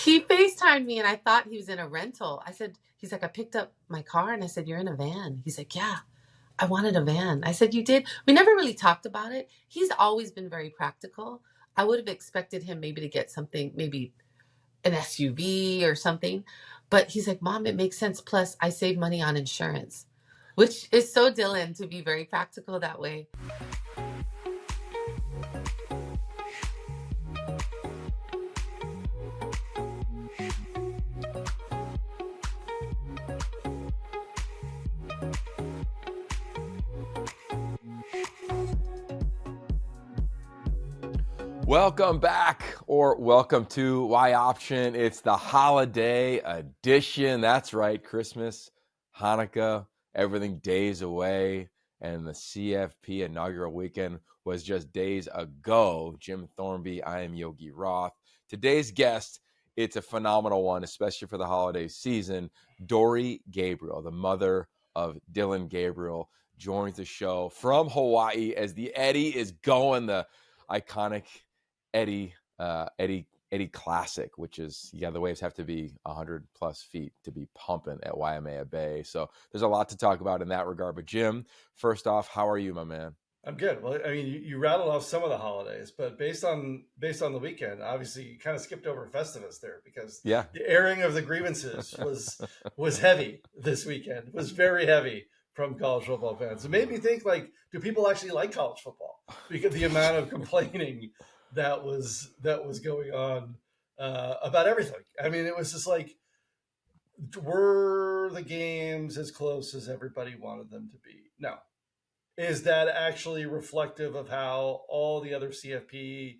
He FaceTimed me and I thought he was in a rental. He's like, I picked up my car, and I said, you're in a van. He's like, yeah, I wanted a van. I said, you did? We never really talked about it. He's always been very practical. I would have expected him maybe to get something, maybe an SUV or something. But he's like, Mom, it makes sense. Plus, I save money on insurance, which is so Dillon to be very practical that way. Welcome back, or welcome to Y Option. It's the holiday edition. That's right, Christmas, Hanukkah, everything days away, and the CFP inaugural weekend was just days ago. Jim Thornby, I am Yogi Roth. Today's guest, it's a phenomenal one, especially for the holiday season. Dory Gabriel, the mother of Dillon Gabriel, joins the show from Hawaii as the Eddie is going, the iconic Eddie Classic, which is, the waves have to be 100 plus feet to be pumping at Waimea Bay. So there's a lot to talk about in that regard. But Jim, first off, how are you, my man? I'm good. Well, I mean, you rattled off some of the holidays, but based on the weekend, obviously you kind of skipped over Festivus there because the airing of the grievances was heavy this weekend. Was very heavy from college football fans. It made me think, like, do people actually like college football? Because the amount of complaining that was going on about everything. I mean, it was just like, were the games as close as everybody wanted them to be? No. Is that actually reflective of how all the other CFP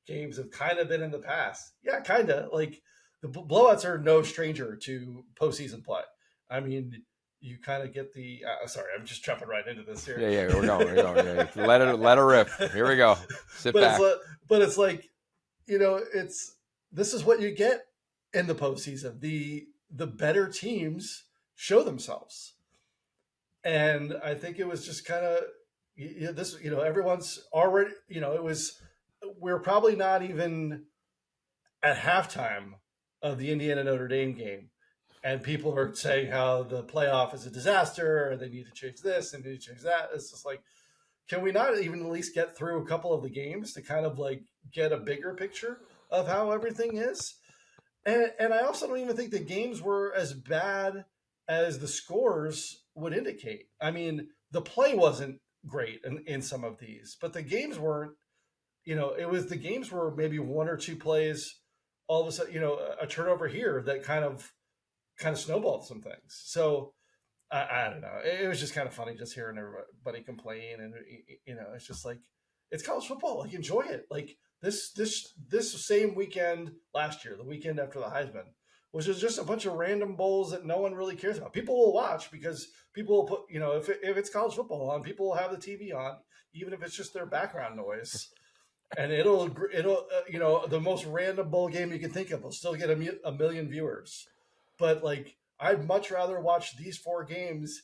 games have kind of been in the past? Yeah, kind of. Like, the blowouts are no stranger to postseason play. I mean, you kind of get the. Sorry, I'm just jumping right into this here. Yeah, we're going. Yeah. Let it rip. Here we go. Sit back. But it's like, this is what you get in the postseason. The better teams show themselves. And I think it was just kind of this, everyone's already, we're probably not even at halftime of the Indiana Notre Dame game. And people are saying how the playoff is a disaster, and they need to change this and they need to change that. It's just like, can we not even at least get through a couple of the games to kind of like get a bigger picture of how everything is? And I also don't even think the games were as bad as the scores would indicate. I mean, the play wasn't great in some of these, but the games weren't, the games were maybe one or two plays, all of a sudden, a turnover here that kind of snowballed some things. So I don't know. It was just kind of funny just hearing everybody complain. And, it's just like, it's college football. Like, enjoy it. Like, this same weekend last year, the weekend after the Heisman, was just a bunch of random bowls that no one really cares about. People will watch because people will put, if it's college football on, people will have the TV on, even if it's just their background noise. And it'll the most random bowl game you can think of will still get a million viewers. But, like, I'd much rather watch these four games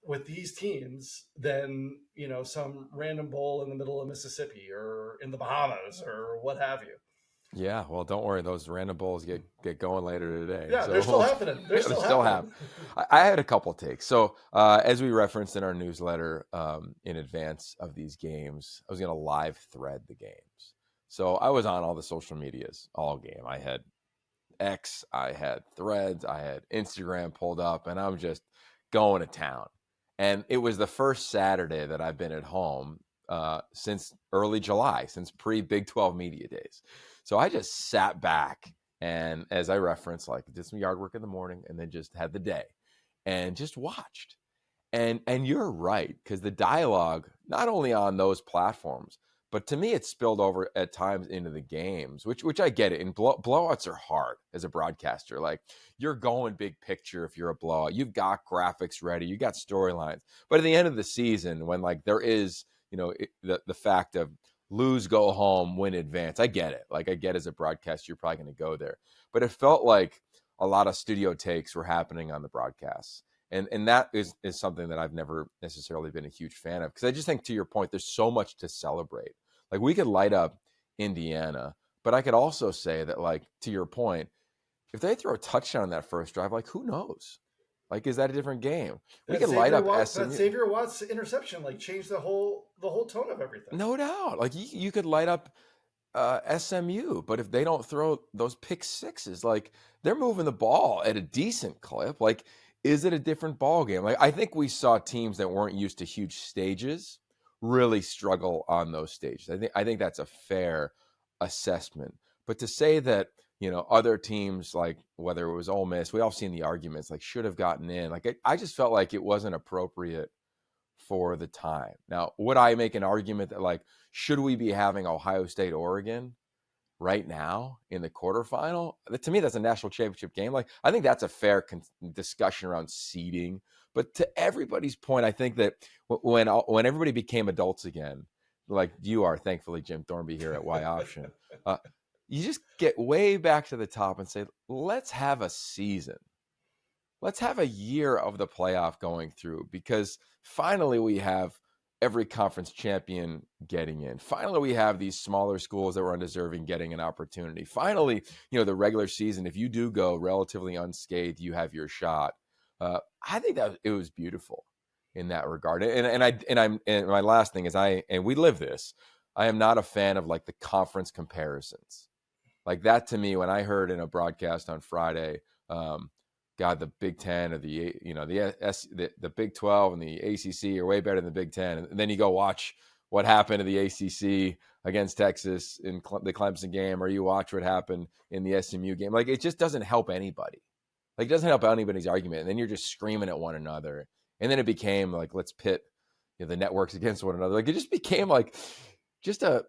with these teams than, some random bowl in the middle of Mississippi or in the Bahamas or what have you. Yeah, well, don't worry. Those random bowls get going later today. Yeah, so they're still happening. They're still happening. I had a couple takes. So as we referenced in our newsletter in advance of these games, I was going to live thread the games. So I was on all the social medias all game. I had X, I had Threads, I had Instagram pulled up, and I'm just going to town. And it was the first Saturday that I've been at home since early July, since pre-Big 12 media days. So I just sat back and, as I referenced, like, did some yard work in the morning and then just had the day and just watched. And you're right, because the dialogue, not only on those platforms, but to me, it spilled over at times into the games, which I get it. And blowouts are hard as a broadcaster. Like, you're going big picture if you're a blowout. You've got graphics ready. You got storylines. But at the end of the season, when, like, there is, the fact of lose, go home, win, advance. I get it. Like, I get as a broadcaster, you're probably going to go there. But it felt like a lot of studio takes were happening on the broadcasts. And that is something that I've never necessarily been a huge fan of. Because I just think, to your point, there's so much to celebrate. Like, we could light up Indiana, But I could also say that, like, to your point, if they throw a touchdown on that first drive, like, who knows? Like, is that a different game? We could light up SMU. That Xavier Watts interception like changed the whole tone of everything. No doubt. Like, you could light up SMU, but if they don't throw those pick sixes, like, they're moving the ball at a decent clip. Like, is it a different ball game? Like, I think we saw teams that weren't used to huge stages really struggle on those stages. I think that's a fair assessment. But to say that, other teams, like whether it was Ole Miss, we all seen the arguments, like, should have gotten in. Like, I just felt like it wasn't appropriate for the time. Now, would I make an argument that, like, should we be having Ohio State, Oregon right now in the quarterfinal? To me, that's a national championship game. Like, I think that's a fair discussion around seeding. But to everybody's point, I think that when everybody became adults again, like you are, thankfully, Jim Thornby here at Y Option, you just get way back to the top and say, let's have a season. Let's have a year of the playoff going through, because finally we have every conference champion getting in. Finally, we have these smaller schools that were undeserving getting an opportunity. Finally, the regular season, if you do go relatively unscathed, you have your shot. I think that it was beautiful in that regard. And my last thing is, and we live this, I am not a fan of, like, the conference comparisons. Like, that to me, when I heard in a broadcast on Friday, God, the Big Ten or the Big 12 and the ACC are way better than the Big Ten. And then you go watch what happened to the ACC against Texas in the Clemson game, or you watch what happened in the SMU game. Like, it just doesn't help anybody. Like, it doesn't help anybody's argument. And then you're just screaming at one another. And then it became like, let's pit the networks against one another. Like, it just became like just a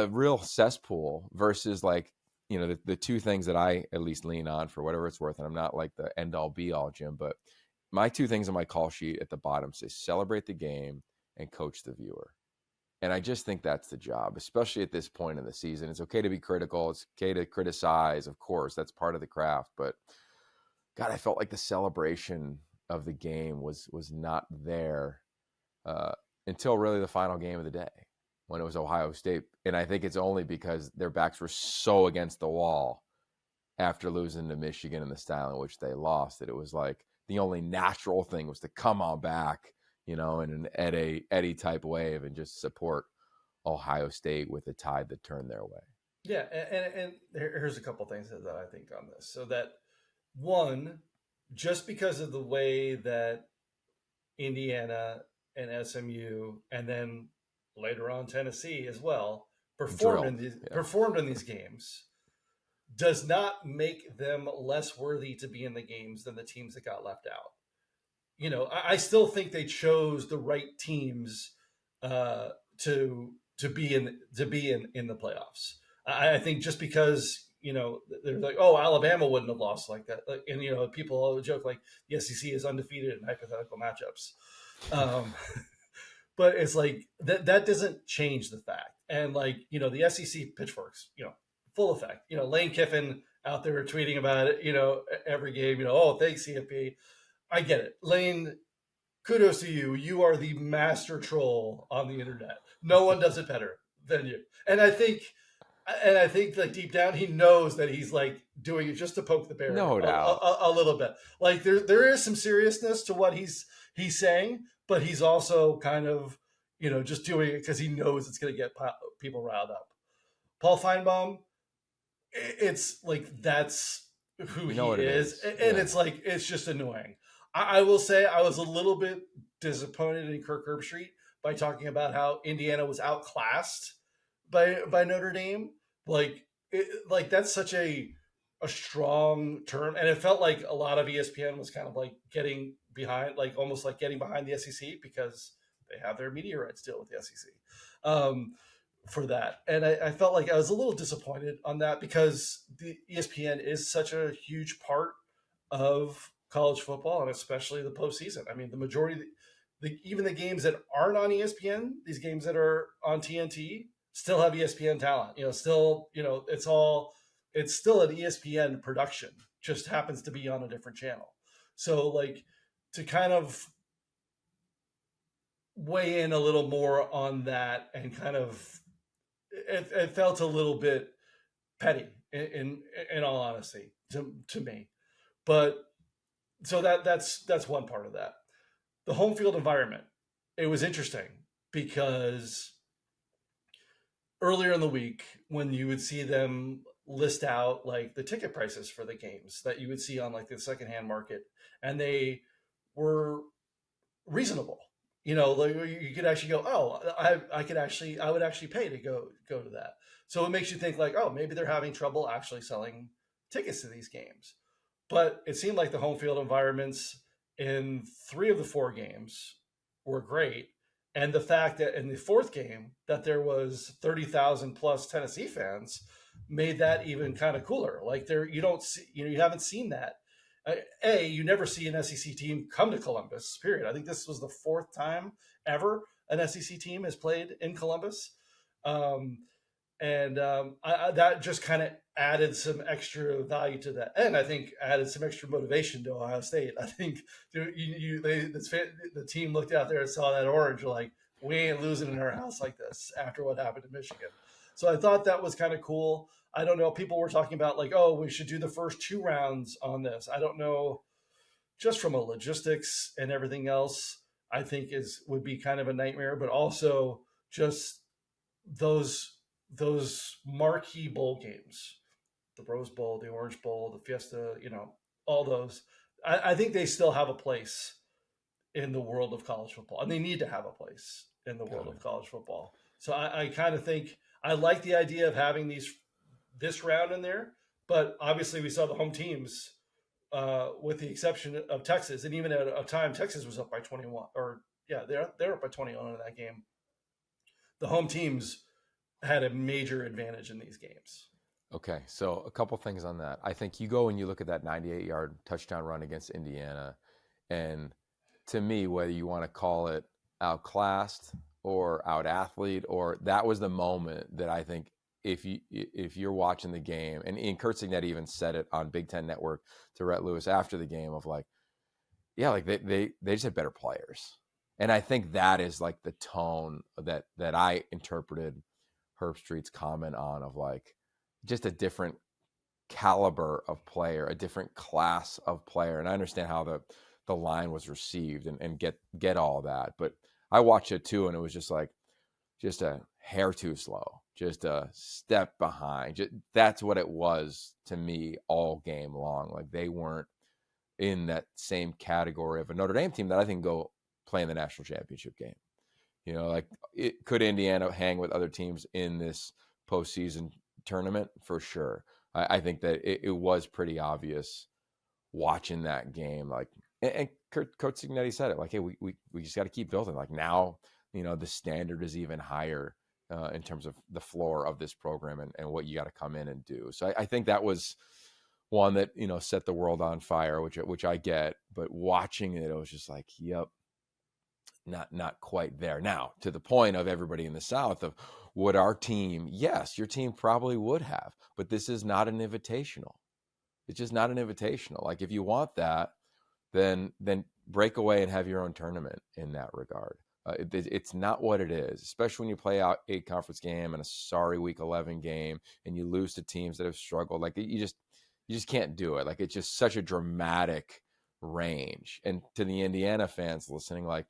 real cesspool versus, like, the two things that I at least lean on for whatever it's worth, and I'm not like the end all be all, Jim, but my two things on my call sheet at the bottom say celebrate the game and coach the viewer. And I just think that's the job, especially at this point in the season. It's okay to be critical. It's okay to criticize. Of course, that's part of the craft. But God, I felt like the celebration of the game was not there until really the final game of the day, when it was Ohio State. And I think it's only because their backs were so against the wall after losing to Michigan in the style in which they lost, that it was like the only natural thing was to come on back, in an Eddie type wave and just support Ohio State with a tide that turned their way. Yeah, and here's a couple things that I think on this. So that, one, just because of the way that Indiana and SMU, and then later on Tennessee as well, performed in these games, does not make them less worthy to be in the games than the teams that got left out. I still think they chose the right teams to be in the playoffs. I think just because they're like, oh, Alabama wouldn't have lost like that, and people always joke like the SEC is undefeated in hypothetical matchups. But it's like that doesn't change the fact. And the SEC pitchforks, full effect. Lane Kiffin out there tweeting about it, every game, oh, thanks, CFP. I get it. Lane, kudos to you. You are the master troll on the internet. No one does it better than you. And I think like deep down, he knows that he's like doing it just to poke the bear No doubt. a little bit. Like there is some seriousness to what he's saying, but he's also kind of, just doing it because he knows it's going to get people riled up. Paul Feinbaum, it's like, that's who he is. And it's like, it's just annoying. I will say I was a little bit disappointed in Kirk Herbstreit by talking about how Indiana was outclassed by Notre Dame. Like that's such a strong term. And it felt like a lot of ESPN was kind of like getting behind, like almost like getting behind the SEC because they have their media rights deal with the SEC for that. And I felt like I was a little disappointed on that because the ESPN is such a huge part of college football and especially the postseason. I mean, the majority, even the games that aren't on ESPN, these games that are on TNT still have ESPN talent, it's still an ESPN production, just happens to be on a different channel. So like to kind of weigh in a little more on that and kind of, it felt a little bit petty in all honesty to me. But so that's one part of that. The home field environment. It was interesting because earlier in the week when you would see them list out like the ticket prices for the games that you would see on like the secondhand market, and they were reasonable. You know, like you could actually go, oh, I would actually pay to go to that. So it makes you think like, oh, maybe they're having trouble actually selling tickets to these games. But it seemed like the home field environments in 3 of the 4 games were great. And the fact that in the 4th game that there was 30,000 plus Tennessee fans made that even kind of cooler. Like you don't see, you haven't seen that. You never see an SEC team come to Columbus, period. I think this was the 4th time ever an SEC team has played in Columbus. That just kind of added some extra value to that, and I think added some extra motivation to Ohio State. I think the team looked out there and saw that orange, like, we ain't losing in our house like this after what happened to Michigan. So I thought that was kind of cool. I don't know. People were talking about like, oh, we should do the first 2 rounds on this. I don't know. Just from a logistics and everything else, I think would be kind of a nightmare. But also just those marquee bowl games, the Rose Bowl, the Orange Bowl, the Fiesta, all those. I think they still have a place in the world of college football, and they need to have a place in the world of college football. So I kind of think I like the idea of having this round in there, but obviously we saw the home teams, with the exception of Texas, and even at a time Texas was up by 21, or they're up by 21 in that game. The home teams had a major advantage in these games. Okay, so a couple things on that. I think you go and you look at that 98-yard touchdown run against Indiana, and to me, whether you want to call it outclassed or out athlete, or that was the moment that I think if you're watching the game, and Ian Kurtzignet even said it on Big Ten Network to Rhett Lewis after the game of like, yeah, like they just had better players. And I think that is like the tone that I interpreted Herb Street's comment on, of like just a different caliber of player, a different class of player. And I understand how the line was received and get all that. But I watched it too, and it was just like, just a hair too slow, just a step behind. That's what it was to me all game long. Like they weren't in that same category of a Notre Dame team that I think go play in the national championship game. Like could Indiana hang with other teams in this postseason tournament? For sure. I think that it was pretty obvious watching that game. Like, and Coach Signetti said it, like, hey, we just got to keep building. Like now, the standard is even higher in terms of the floor of this program and what you got to come in and do. So I think that was one that, set the world on fire, which I get, but watching it was just like, yep, not quite there. Now, to the point of everybody in the South of would our team, yes, your team probably would have, but this is not an invitational. It's just not an invitational. Like if you want that, then break away and have your own tournament in that regard. It's not what it is, especially when you play out a conference game and a sorry week 11 game and you lose to teams that have struggled. Like you just can't do it. Like it's just such a dramatic range. And to the Indiana fans listening, like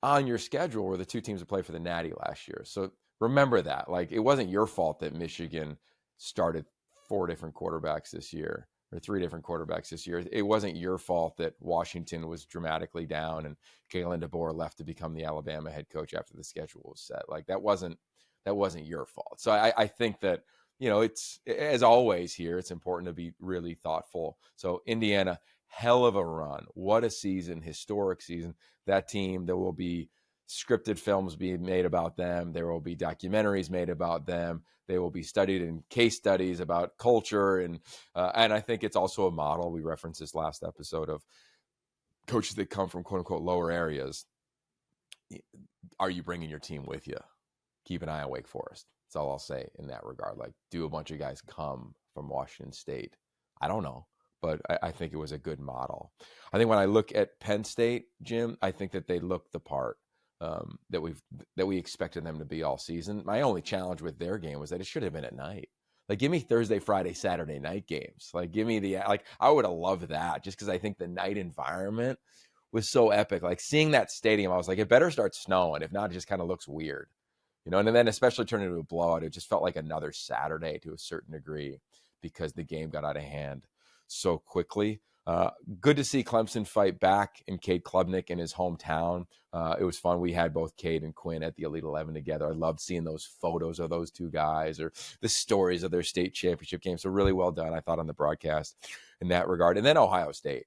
on your schedule were the 2 teams that played for the Natty last year. So remember that. Like it wasn't your fault that Michigan started 4 different quarterbacks this year, or 3 different quarterbacks this year. It wasn't your fault that Washington was dramatically down and Kalen DeBoer left to become the Alabama head coach after the schedule was set. Like that wasn't your fault. So I think that, it's, as always here, it's important to be really thoughtful. So Indiana, hell of a run. What a season, historic season. That team, there will be scripted films being made about them. There will be documentaries made about them. They will be studied in case studies about culture. And I think it's also a model. We referenced this last episode of coaches that come from quote unquote lower areas. Are you bringing your team with you? Keep an eye on Wake Forest. That's all I'll say in that regard. Like, do a bunch of guys come from Washington State? I don't know, but I think it was a good model. I think when I look at Penn State, Jim, I think that they look the part that we expected them to be all season. My only challenge with their game was that it should have been at night. Like, give me Thursday, Friday, Saturday night games. Like, give me I would have loved that just because I think the night environment was so epic. Like, seeing that stadium, I was like, it better start snowing. If not, it just kind of looks weird, and then especially turning into a blowout, it just felt like another Saturday to a certain degree because the game got out of hand so quickly. Good to see Clemson fight back and Cade Klubnik in his hometown. It was fun. We had both Cade and Quinn at the Elite 11 together. I loved seeing those photos of those two guys or the stories of their state championship game. So really well done, I thought, on the broadcast in that regard. And then Ohio State.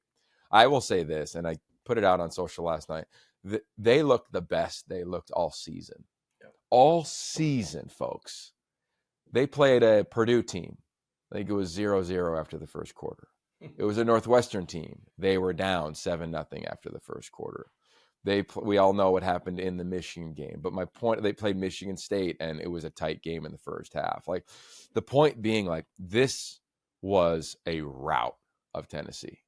I will say this, and I put it out on social last night. They looked the best they looked all season. All season, folks. They played a Purdue team. I think it was 0-0 after the first quarter. It was a Northwestern team. They were down 7-0 after the first quarter. We all know what happened in the Michigan game. But my point, they played Michigan State, and it was a tight game in the first half. Like, the point being, like, this was a rout of Tennessee.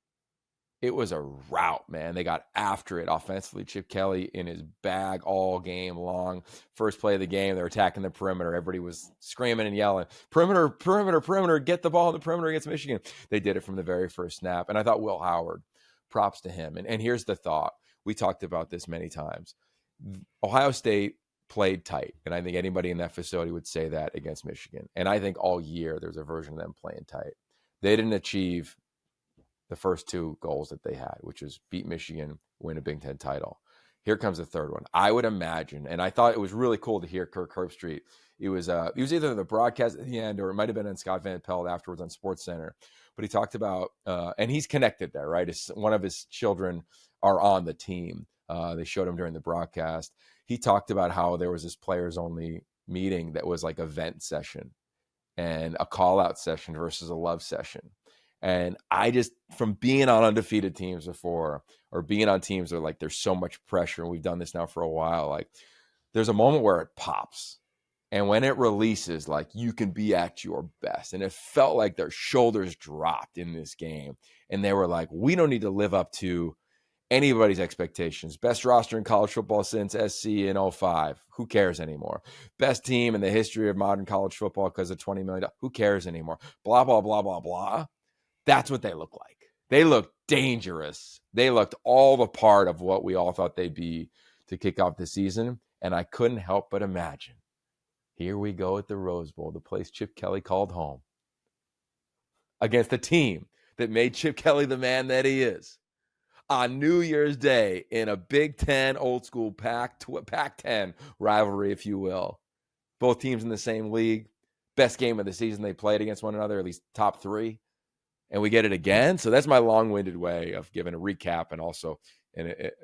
It was a rout, man. They got after it offensively. Chip Kelly in his bag all game long. First play of the game, they're attacking the perimeter. Everybody was screaming and yelling, perimeter, perimeter, perimeter, get the ball in the perimeter against Michigan. They did it from the very first snap. And I thought Will Howard, props to him. And here's the thought. We talked about this many times. Ohio State played tight. And I think anybody in that facility would say that against Michigan. And I think all year there's a version of them playing tight. They didn't achieve the first two goals that they had, which was beat Michigan, win a Big Ten title. Here comes the third one. I would imagine, and I thought it was really cool to hear Kirk Herbstreit. He was either the broadcast at the end or it might have been on Scott Van Pelt afterwards on SportsCenter. But he talked about, and he's connected there, right? One of his children are on the team. They showed him during the broadcast. He talked about how there was this players-only meeting that was like a vent session and a call-out session versus a love session. And I just, from being on undefeated teams before or being on teams where like there's so much pressure, and we've done this now for a while, like there's a moment where it pops. And when it releases, like you can be at your best. And it felt like their shoulders dropped in this game. And they were like, we don't need to live up to anybody's expectations. Best roster in college football since SC in 05. Who cares anymore? Best team in the history of modern college football because of $20 million. Who cares anymore? Blah, blah, blah, blah, blah. That's what they look like. They look dangerous. They looked all the part of what we all thought they'd be to kick off the season. And I couldn't help but imagine, here we go at the Rose Bowl, the place Chip Kelly called home, against the team that made Chip Kelly the man that he is. On New Year's Day in a Big Ten old school Pac-10 rivalry, if you will. Both teams in the same league. Best game of the season they played against one another, at least top three. And we get it again. So that's my long-winded way of giving a recap and also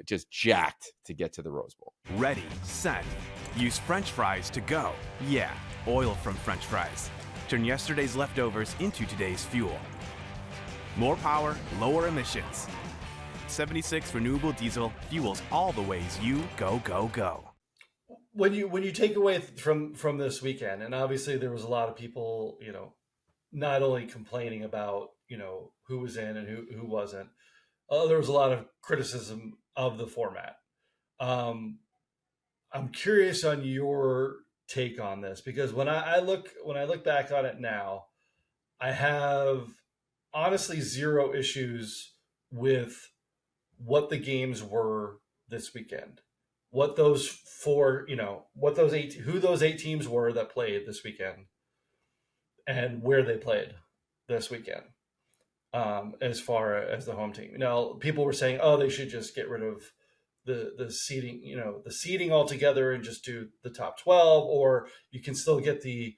just jacked to get to the Rose Bowl. Ready, set. Use French fries to go. Yeah, oil from French fries. Turn yesterday's leftovers into today's fuel. More power, lower emissions. 76 renewable diesel fuels all the ways you go, go, go. When you take away from this weekend, and obviously there was a lot of people, not only complaining about, who was in and who wasn't. There was a lot of criticism of the format. I'm curious on your take on this, because when I look back on it now, I have honestly zero issues with what the games were this weekend, what those four, who those 8 teams were that played this weekend, and where they played this weekend. As far as the home team, people were saying, "Oh, they should just get rid of the seeding, the seeding altogether, and just do the top 12, or you can still get the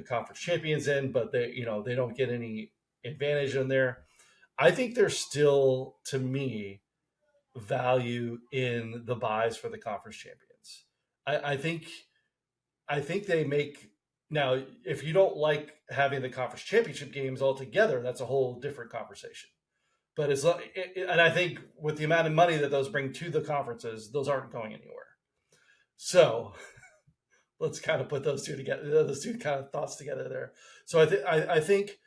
conference champions in, but they don't get any advantage in there." I think there's still, to me, value in the buys for the conference champions. I think they make. Now, if you don't like having the conference championship games altogether, that's a whole different conversation. But and I think with the amount of money that those bring to the conferences, those aren't going anywhere. So let's kind of put those two together, those two kind of thoughts together there. So I think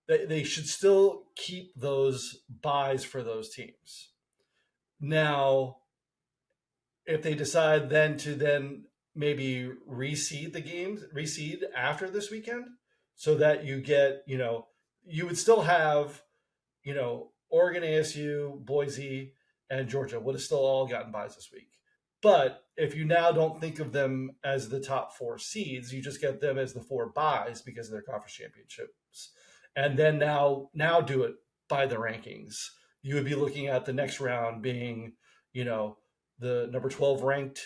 that they should still keep those buys for those teams. Now, if they decide then to maybe reseed after this weekend, so that you get, you would still have, Oregon, ASU, Boise, and Georgia would have still all gotten buys this week. But if you now don't think of them as the top 4 seeds, you just get them as the 4 buys because of their conference championships. And then now do it by the rankings. You would be looking at the next round being, the number 12 ranked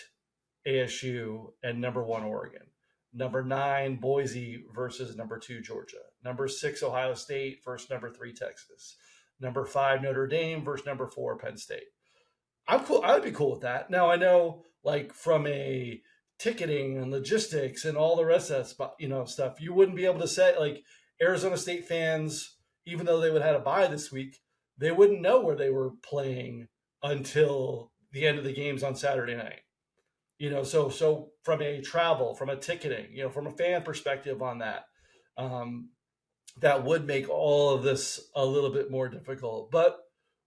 ASU and number 1 Oregon. Number 9 Boise versus number 2 Georgia. Number 6 Ohio State versus number 3 Texas. Number 5 Notre Dame versus number 4 Penn State. I'm cool. I would be cool with that. Now I know, like, from a ticketing and logistics and all the rest of that, stuff, you wouldn't be able to say, like, Arizona State fans, even though they would have had a bye this week, they wouldn't know where they were playing until the end of the games on Saturday night. So from a travel, from a ticketing, from a fan perspective on that, that would make all of this a little bit more difficult. But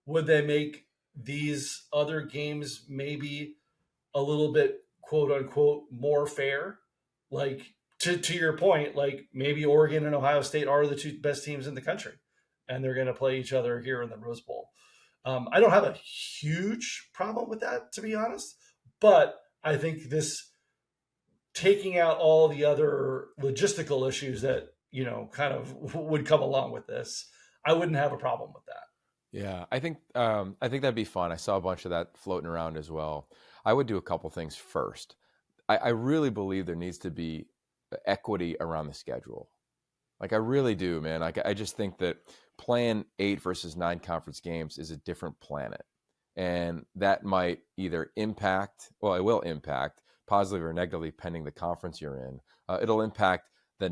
would they make these other games maybe a little bit, quote unquote, more fair? Like, to your point, like, maybe Oregon and Ohio State are the 2 best teams in the country, and they're going to play each other here in the Rose Bowl. I don't have a huge problem with that, to be honest, but I think this, taking out all the other logistical issues that, kind of would come along with this, I wouldn't have a problem with that. Yeah, I think that'd be fun. I saw a bunch of that floating around as well. I would do a couple things first. I really believe there needs to be equity around the schedule. Like, I really do, man. Like, I just think that playing 8 versus 9 conference games is a different planet. And that might either impact, well, it will impact positively or negatively, pending the conference you're in. It'll impact the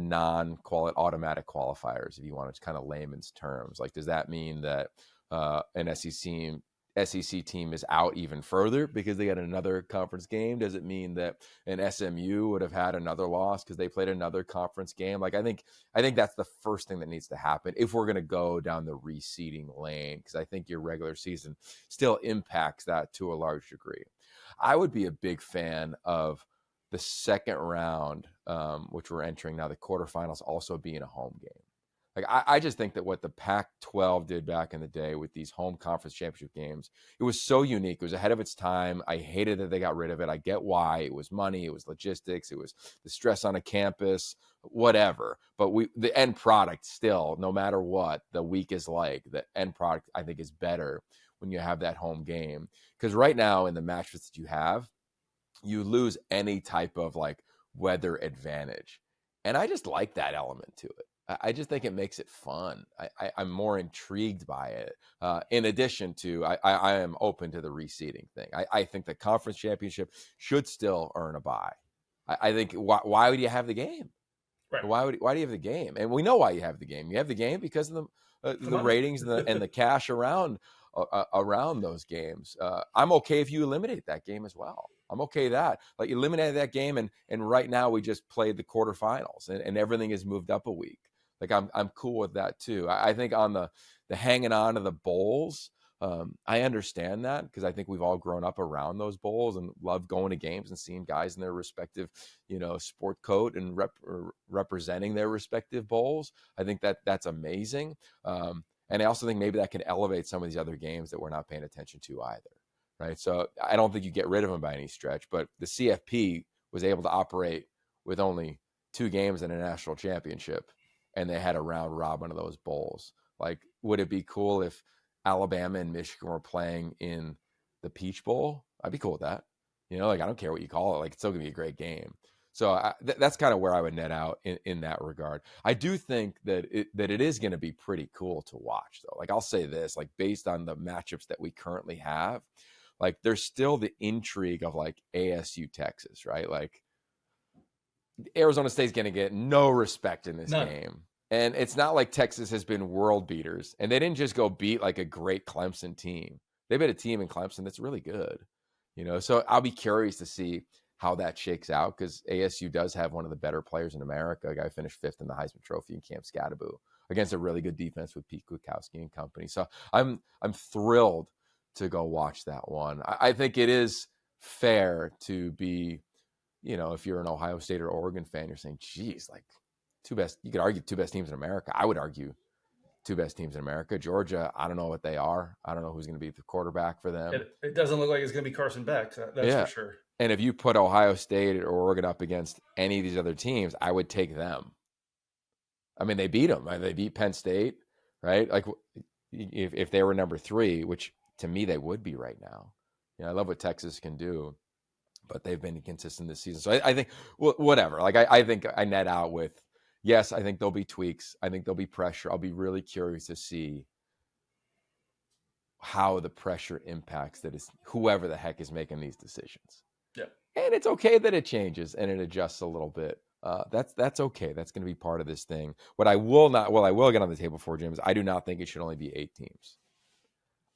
automatic qualifiers, if you want to kind of layman's terms. Like, does that mean that an SEC team is out even further because they got another conference game? Does it mean that an SMU would have had another loss because they played another conference game? Like, I think that's the first thing that needs to happen if we're going to go down the reseeding lane, because I think your regular season still impacts that to a large degree. I would be a big fan of the second round, which we're entering now, the quarterfinals, also being a home game. Like, I just think that what the Pac-12 did back in the day with these home conference championship games, it was so unique. It was ahead of its time. I hated that they got rid of it. I get why. It was money. It was logistics. It was the stress on a campus, whatever. But the end product still, no matter what the week is like, the end product, I think, is better when you have that home game. Because right now, in the matchups that you have, you lose any type of, like, weather advantage. And I just like that element to it. I just think it makes it fun. I'm more intrigued by it. In addition to, I am open to the reseeding thing. I think the conference championship should still earn a bye. I think, why would you have the game? Right. Why do you have the game? And we know why you have the game. You have the game because of the ratings and the cash around those games. I'm okay if you eliminate that game as well. I'm okay with that. Like, you eliminated that game, and right now we just played the quarterfinals, and everything has moved up a week. Like, I'm cool with that too. I think on the hanging on to the bowls, I understand that, because I think we've all grown up around those bowls and love going to games and seeing guys in their respective, sport coat and representing their respective bowls. I think that's amazing. And I also think maybe that can elevate some of these other games that we're not paying attention to either. Right. So I don't think you get rid of them by any stretch, but the CFP was able to operate with only 2 games in a national championship, and they had a round robin of those bowls. Like, would it be cool if Alabama and Michigan were playing in the Peach Bowl? I'd be cool with that. Like, I don't care what you call it. Like, it's still gonna be a great game. So that's kind of where I would net out in that regard. I do think that it is going to be pretty cool to watch, though. Like, I'll say this, like, based on the matchups that we currently have, like, there's still the intrigue of, like, ASU Texas, right? Like, Arizona State's going to get no respect in this game. And it's not like Texas has been world beaters. And they didn't just go beat, like, a great Clemson team. They beat a team in Clemson that's really good. So I'll be curious to see how that shakes out, because ASU does have one of the better players in America. A guy finished 5th in the Heisman Trophy in Camp Scadaboo against a really good defense with Pete Kwiatkowski and company. So I'm thrilled to go watch that one. I think it is fair to be, if you're an Ohio State or Oregon fan, you're saying, geez, like, You could argue two best teams in America. I would argue two best teams in America. Georgia, I don't know what they are. I don't know who's going to be the quarterback for them. It doesn't look like it's going to be Carson Beck. That's for sure. And if you put Ohio State or Oregon up against any of these other teams, I would take them. I mean, they beat them. They beat Penn State, right? Like if they were number 3, which to me they would be right now. I love what Texas can do, but they've been inconsistent this season. So I think, whatever. Like I think I net out with, yes, I think there'll be tweaks. I think there'll be pressure. I'll be really curious to see how the pressure impacts whoever the heck is making these decisions. Yeah. And it's okay that it changes and it adjusts a little bit. That's okay. That's going to be part of this thing. I will get on the table for, Jim, is I do not think it should only be 8 teams.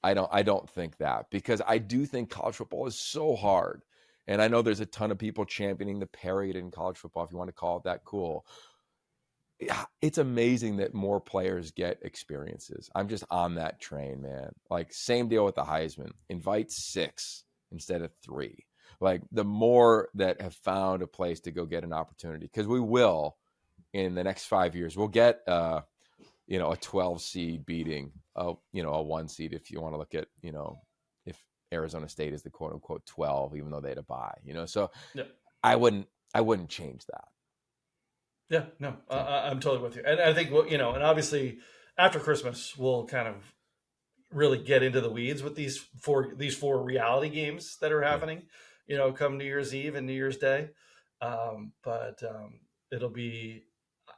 I don't think that, because I do think college football is so hard. And I know there's a ton of people championing the parity in college football, if you want to call it that, cool. It's amazing that more players get experiences. I'm just on that train, man. Like, same deal with the Heisman. Invite 6 instead of 3. Like, the more that have found a place to go get an opportunity, because we will, in the next 5 years, we'll get a 12 seed beating a 1 seed, if you want to look at, if Arizona State is the quote unquote 12, even though they had a bye, so yeah. I wouldn't change that. Yeah, no, I'm totally with you. And I think, and obviously after Christmas, we'll kind of really get into the weeds with these four reality games that are happening, come New Year's Eve and New Year's Day. But it'll be,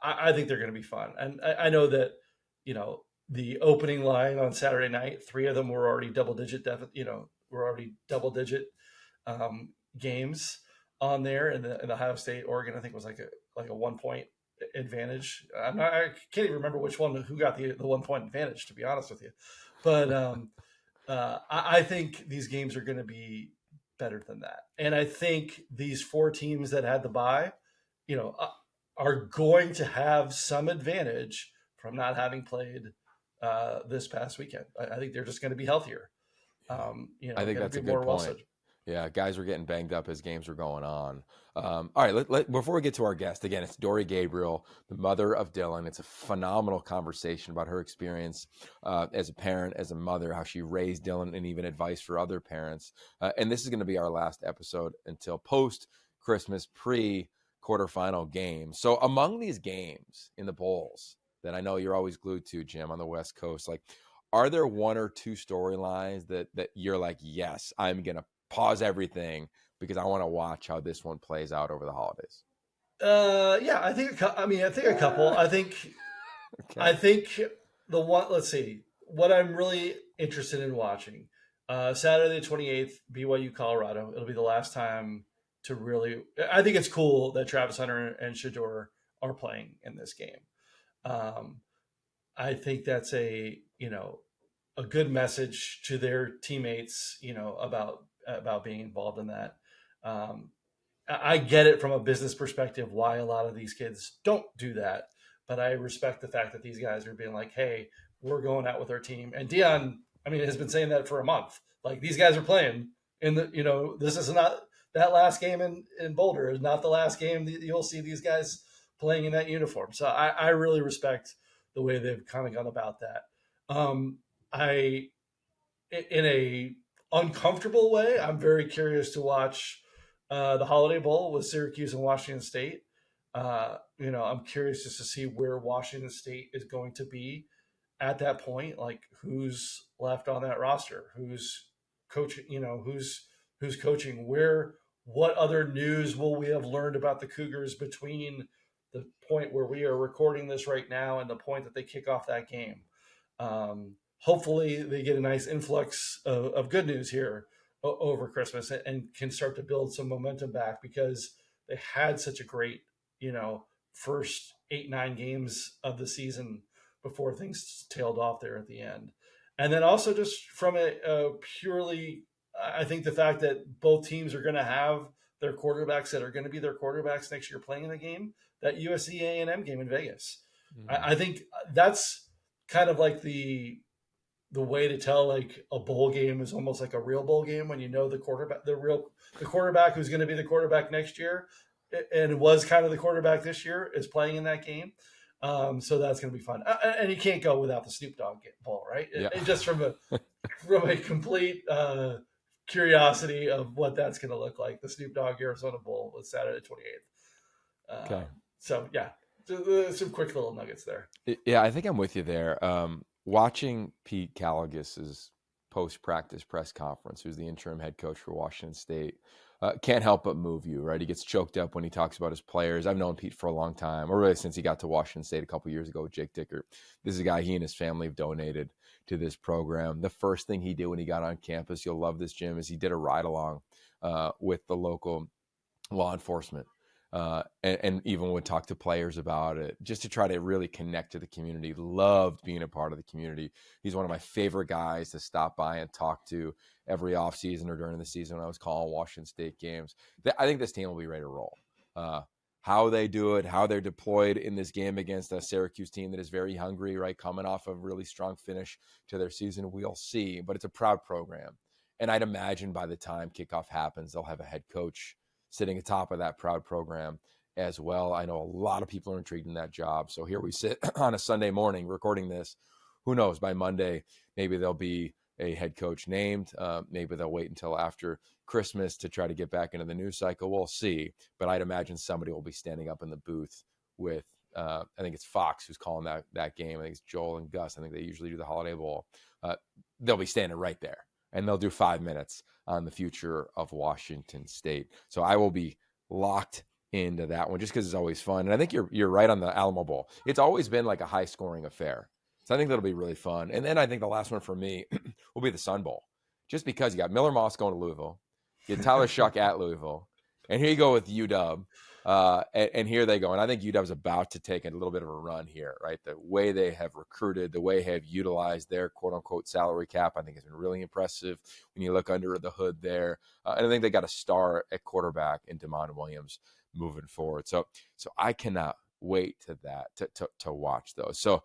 I think they're going to be fun. And I know that, the opening line on Saturday night, 3 of them were already double digit games on there. And the Ohio State, Oregon, I think was like a 1 point advantage. I can't even remember who got the 1 point advantage, to be honest with you. But I think these games are going to be better than that. And I think these 4 teams that had the bye, are going to have some advantage from not having played this past weekend. I think they're just going to be healthier. I think that's a good point. Yeah, guys were getting banged up as games were going on. All right, before we get to our guest, again, it's Dori Gabriel, the mother of Dillon. It's a phenomenal conversation about her experience as a parent, as a mother, how she raised Dillon, and even advice for other parents. And this is going to be our last episode until post-Christmas, pre-quarterfinal game. So among these games in the bowls that I know you're always glued to, Jim, on the West Coast, like, are there 1 or 2 storylines that you're like, yes, I'm going to pause everything because I want to watch how this one plays out over the holidays? Yeah, I think a couple. I think okay. I think the one. Let's see. What I'm really interested in watching, Saturday the 28th, BYU Colorado. It'll be the last time to really. I think it's cool that Travis Hunter and Shedeur are playing in this game. I think that's a good message to their teammates, about being involved in that. I get it from a business perspective why a lot of these kids don't do that, but I respect the fact that these guys are being like, hey, we're going out with our team. And Dion, has been saying that for a month. Like, these guys are playing in the, this is not, that last game in Boulder is not the last game that you'll see these guys playing in that uniform. So I really respect the way they've kind of gone about that. In a uncomfortable way, I'm very curious to watch the Holiday Bowl with Syracuse and Washington State. I'm curious just to see where Washington State is going to be at that point. Like, who's left on that roster, who's coaching, who's coaching, what other news will we have learned about the Cougars between the point where we are recording this right now and the point that they kick off that game. Hopefully they get a nice influx of good news here over Christmas and can start to build some momentum back, because they had such a great, first 8-9 games of the season before things tailed off there at the end. And then also just from a purely, I think the fact that both teams are going to have their quarterbacks that are going to be their quarterbacks next year playing in the game, that USC A&M game in Vegas. Mm-hmm. I think that's kind of like the way to tell, like, a bowl game is almost like a real bowl game when the quarterback, the quarterback who's going to be the quarterback next year and was kind of the quarterback this year, is playing in that game. So that's going to be fun. And you can't go without the Snoop Dogg Bowl, right? Yeah. Just from a complete curiosity of what that's going to look like. The Snoop Dogg Arizona Bowl was Saturday 28th. Okay. So yeah, some quick little nuggets there. Yeah, I think I'm with you there. Watching Pete Callagus's post-practice press conference, who's the interim head coach for Washington State, can't help but move you, right? He gets choked up when he talks about his players. I've known Pete for a long time, or really since he got to Washington State a couple years ago with Jake Dicker. This is a guy he and his family have donated to this program. The first thing he did when he got on campus, you'll love this, Jim, is he did a ride-along with the local law enforcement. And even would talk to players about it just to try to really connect to the community. Loved being a part of the community. He's one of my favorite guys to stop by and talk to every offseason or during the season when I was calling Washington State games. I think this team will be ready to roll. How they do it, how they're deployed in this game against a Syracuse team that is very hungry, right? Coming off a really strong finish to their season, we'll see. But it's a proud program. And I'd imagine by the time kickoff happens, they'll have a head coach sitting atop of that proud program as well. I know a lot of people are intrigued in that job. So here we sit on a Sunday morning recording this. Who knows, by Monday, maybe there'll be a head coach named. Maybe they'll wait until after Christmas to try to get back into the news cycle. We'll see. But I'd imagine somebody will be standing up in the booth with, I think it's Fox who's calling that game. I think it's Joel and Gus. I think they usually do the Holiday Bowl. They'll be standing right there. And they'll do 5 minutes on the future of Washington State. So I will be locked into that one just because it's always fun. And I think you're right on the Alamo Bowl. It's always been like a high-scoring affair. So I think that'll be really fun. And then I think the last one for me will be the Sun Bowl. Just because you got Miller Moss going to Louisville, you had Tyler Shuck at Louisville, and here you go with UW. And here they go. And I think UW's about to take a little bit of a run here, right? The way they have recruited, the way they have utilized their quote-unquote salary cap, I think has been really impressive when you look under the hood there. And I think they got a star at quarterback in Damon Williams moving forward. So I cannot wait to watch those. So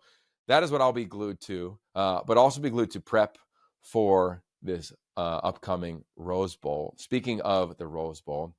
that is what I'll be glued to, but also be glued to prep for this upcoming Rose Bowl. Speaking of the Rose Bowl,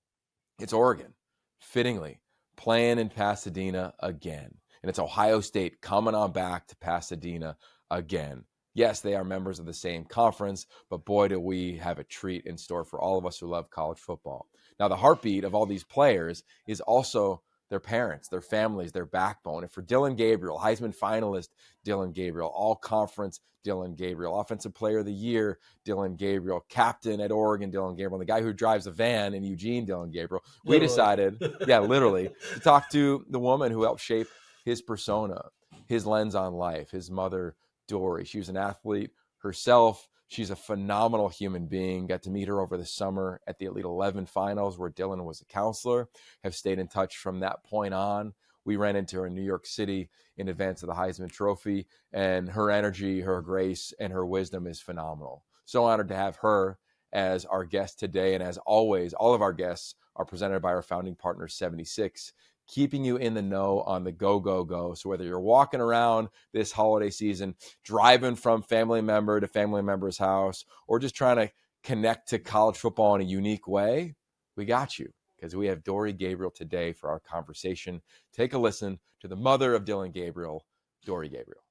it's Oregon. Fittingly, playing in Pasadena again. And it's Ohio State coming on back to Pasadena again. Yes, they are members of the same conference, but boy, do we have a treat in store for all of us who love college football. Now, the heartbeat of all these players is also their parents, their families, their backbone. And for Dillon Gabriel, Heisman finalist Dillon Gabriel, all-conference Dillon Gabriel, Offensive Player of the Year Dillon Gabriel, captain at Oregon Dillon Gabriel, and the guy who drives a van in Eugene Dillon Gabriel, we decided, literally, to talk to the woman who helped shape his persona, his lens on life, his mother, Dory. She was an athlete herself. She's a phenomenal human being. Got to meet her over the summer at the Elite 11 finals where Dillon was a counselor. Have stayed in touch from that point on. We ran into her in New York City in advance of the Heisman Trophy, and her energy, her grace, and her wisdom is phenomenal. So honored to have her as our guest today. And as always, all of our guests are presented by our founding partner, 76, keeping you in the know on the go, go, go. So whether you're walking around this holiday season, driving from family member to family member's house, or just trying to connect to college football in a unique way, we got you, because we have Dory Gabriel today for our conversation. Take a listen to the mother of Dillon Gabriel, Dory Gabriel.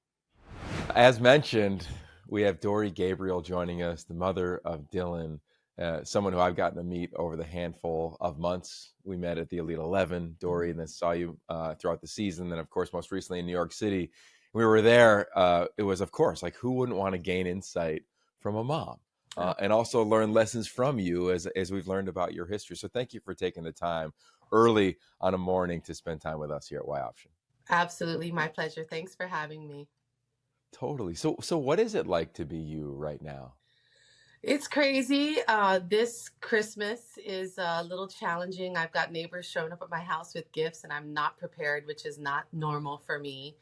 As mentioned, we have Dory Gabriel joining us, the mother of Dillon. Someone who I've gotten to meet over the handful of months. We met at the Elite 11, Dory, and then saw you throughout the season. Then, of course, most recently in New York City. We were there. It was, of course, like who wouldn't want to gain insight from a mom and also learn lessons from you as we've learned about your history. So thank you for taking the time early on a morning to spend time with us here at Y Option. Absolutely. My pleasure. Thanks for having me. Totally. So what is it like to be you right now? It's crazy. This Christmas is a little challenging. I've got neighbors showing up at my house with gifts and I'm not prepared, which is not normal for me.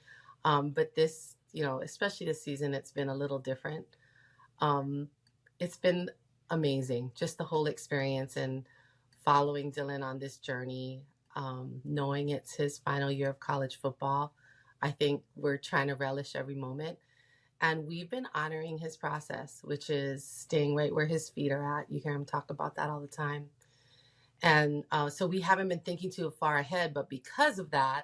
But this, especially this season, it's been a little different. It's been amazing, just the whole experience and following Dillon on this journey, knowing it's his final year of college football. I think we're trying to relish every moment. And we've been honoring his process, which is staying right where his feet are at. You hear him talk about that all the time. And so we haven't been thinking too far ahead, but because of that,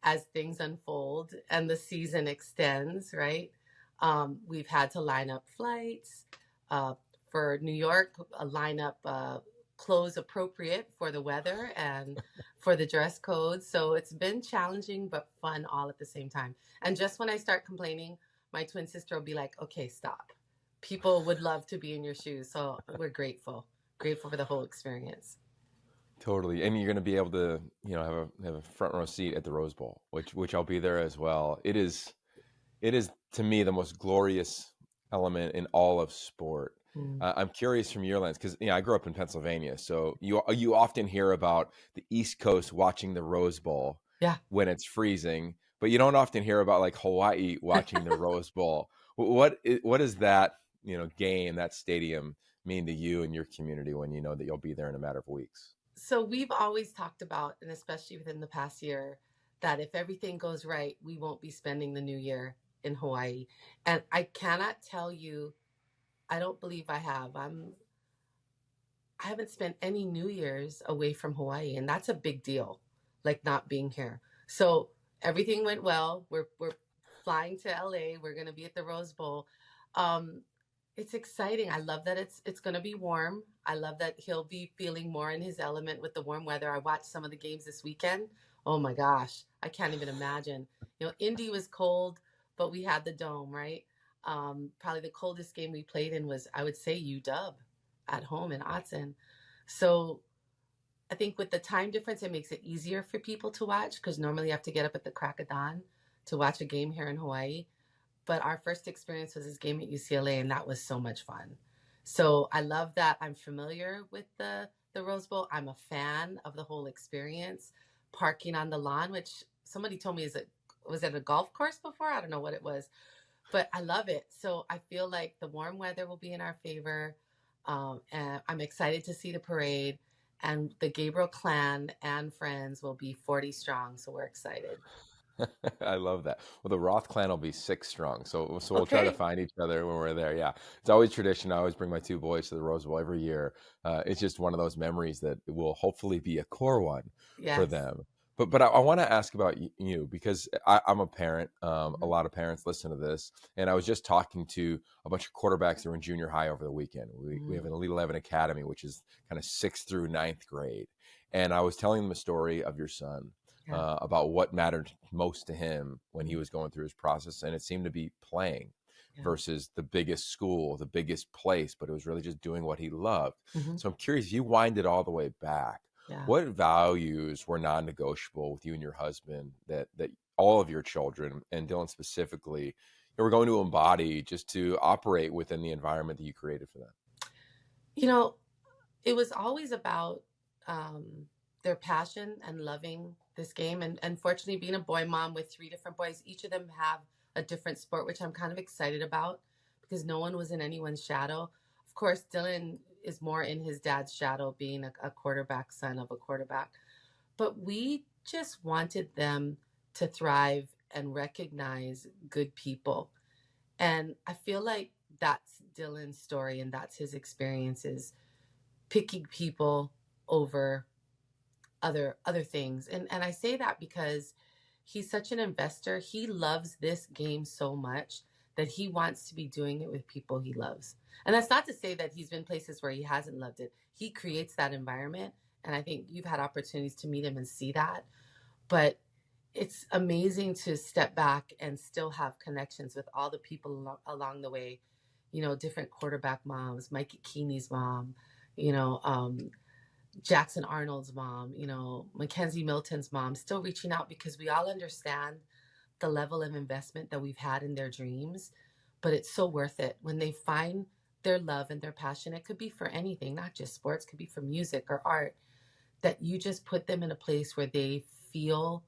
as things unfold and the season extends, right? We've had to line up flights uh, for New York, line up clothes appropriate for the weather and for the dress code. So it's been challenging but fun all at the same time. And just when I start complaining, my twin sister will be like, "Okay, stop. People would love to be in your shoes." So we're grateful for the whole experience. Totally, and you're going to be able to, have a front row seat at the Rose Bowl, which I'll be there as well. It is to me the most glorious element in all of sport. Mm. I'm curious from your lens because I grew up in Pennsylvania, so you often hear about the East Coast watching the Rose Bowl Yeah. when it's freezing, but you don't often hear about like Hawaii watching the Rose Bowl. What is that game, that stadium mean to you and your community when you know that you'll be there in a matter of weeks? So we've always talked about, and especially within the past year, that if everything goes right, we won't be spending the new year in Hawaii. And I cannot tell you, I don't believe I have. I haven't spent any New Year's away from Hawaii, and that's a big deal, like not being here. So everything went well. We're flying to LA. We're going to be at the Rose Bowl. Um, it's exciting. I love that it's going to be warm. I love that he'll be feeling more in his element with the warm weather. I watched some of the games this weekend. Oh my gosh, I can't even imagine. Indy was cold, but we had the dome, right? Probably the coldest game we played in was, I would say, UW at home in Autzen. So I think with the time difference, it makes it easier for people to watch because normally you have to get up at the crack of dawn to watch a game here in Hawaii. But our first experience was this game at UCLA, and that was so much fun. So I love that I'm familiar with the Rose Bowl. I'm a fan of the whole experience. Parking on the lawn, which somebody told me was it a golf course before? I don't know what it was, but I love it. So I feel like the warm weather will be in our favor. And I'm excited to see the parade. And the Gabriel clan and friends will be 40 strong. So we're excited. I love that. Well, the Roth clan will be 6 strong, so we'll try to Okay. find each other when we're there. Yeah, it's always tradition. I always bring my 2 boys to the Rose Bowl every year. It's just one of those memories that will hopefully be a core one for Yes. them. But I want to ask about you because I'm a parent. A Mhm. lot of parents listen to this, and I was just talking to a bunch of quarterbacks that were in junior high over the weekend. We have Mm. an Elite 11 Academy, which is kind of 6th through 9th grade, and I was telling them a story of your son Yeah. about what mattered most to him when he Mhm. was going through his process. And it seemed to be playing Yeah. versus the biggest school, the biggest place, but it was really just doing what he loved. Mhm. So I'm curious, if you wind it all the way back, Yeah. what values were non-negotiable with you and your husband that all of your children, and Dillon specifically, were going to embody just to operate within the environment that you created for them? You know, it was always about their passion and loving this game. And fortunately, being a boy mom with 3 different boys, each of them have a different sport, which I'm kind of excited about because no one was in anyone's shadow. Of course, Dillon is more in his dad's shadow, being a quarterback, son of a quarterback. But we just wanted them to thrive and recognize good people. And I feel like that's Dillon's story and that's his experiences, picking people over other things. And I say that because he's such an investor. He loves this game so much that he wants to be doing it with people he loves. And that's not to say that he's been places where he hasn't loved it. He creates that environment. And I think you've had opportunities to meet him and see that. But it's amazing to step back and still have connections with all the people along the way. Different quarterback moms, Mikey Keeney's mom, you know, Jackson Arnold's mom, Mackenzie Milton's mom, still reaching out because we all understand the level of investment that we've had in their dreams, but it's so worth it when they find their love and their passion. It could be for anything, not just sports, it could be for music or art, that you just put them in a place where they feel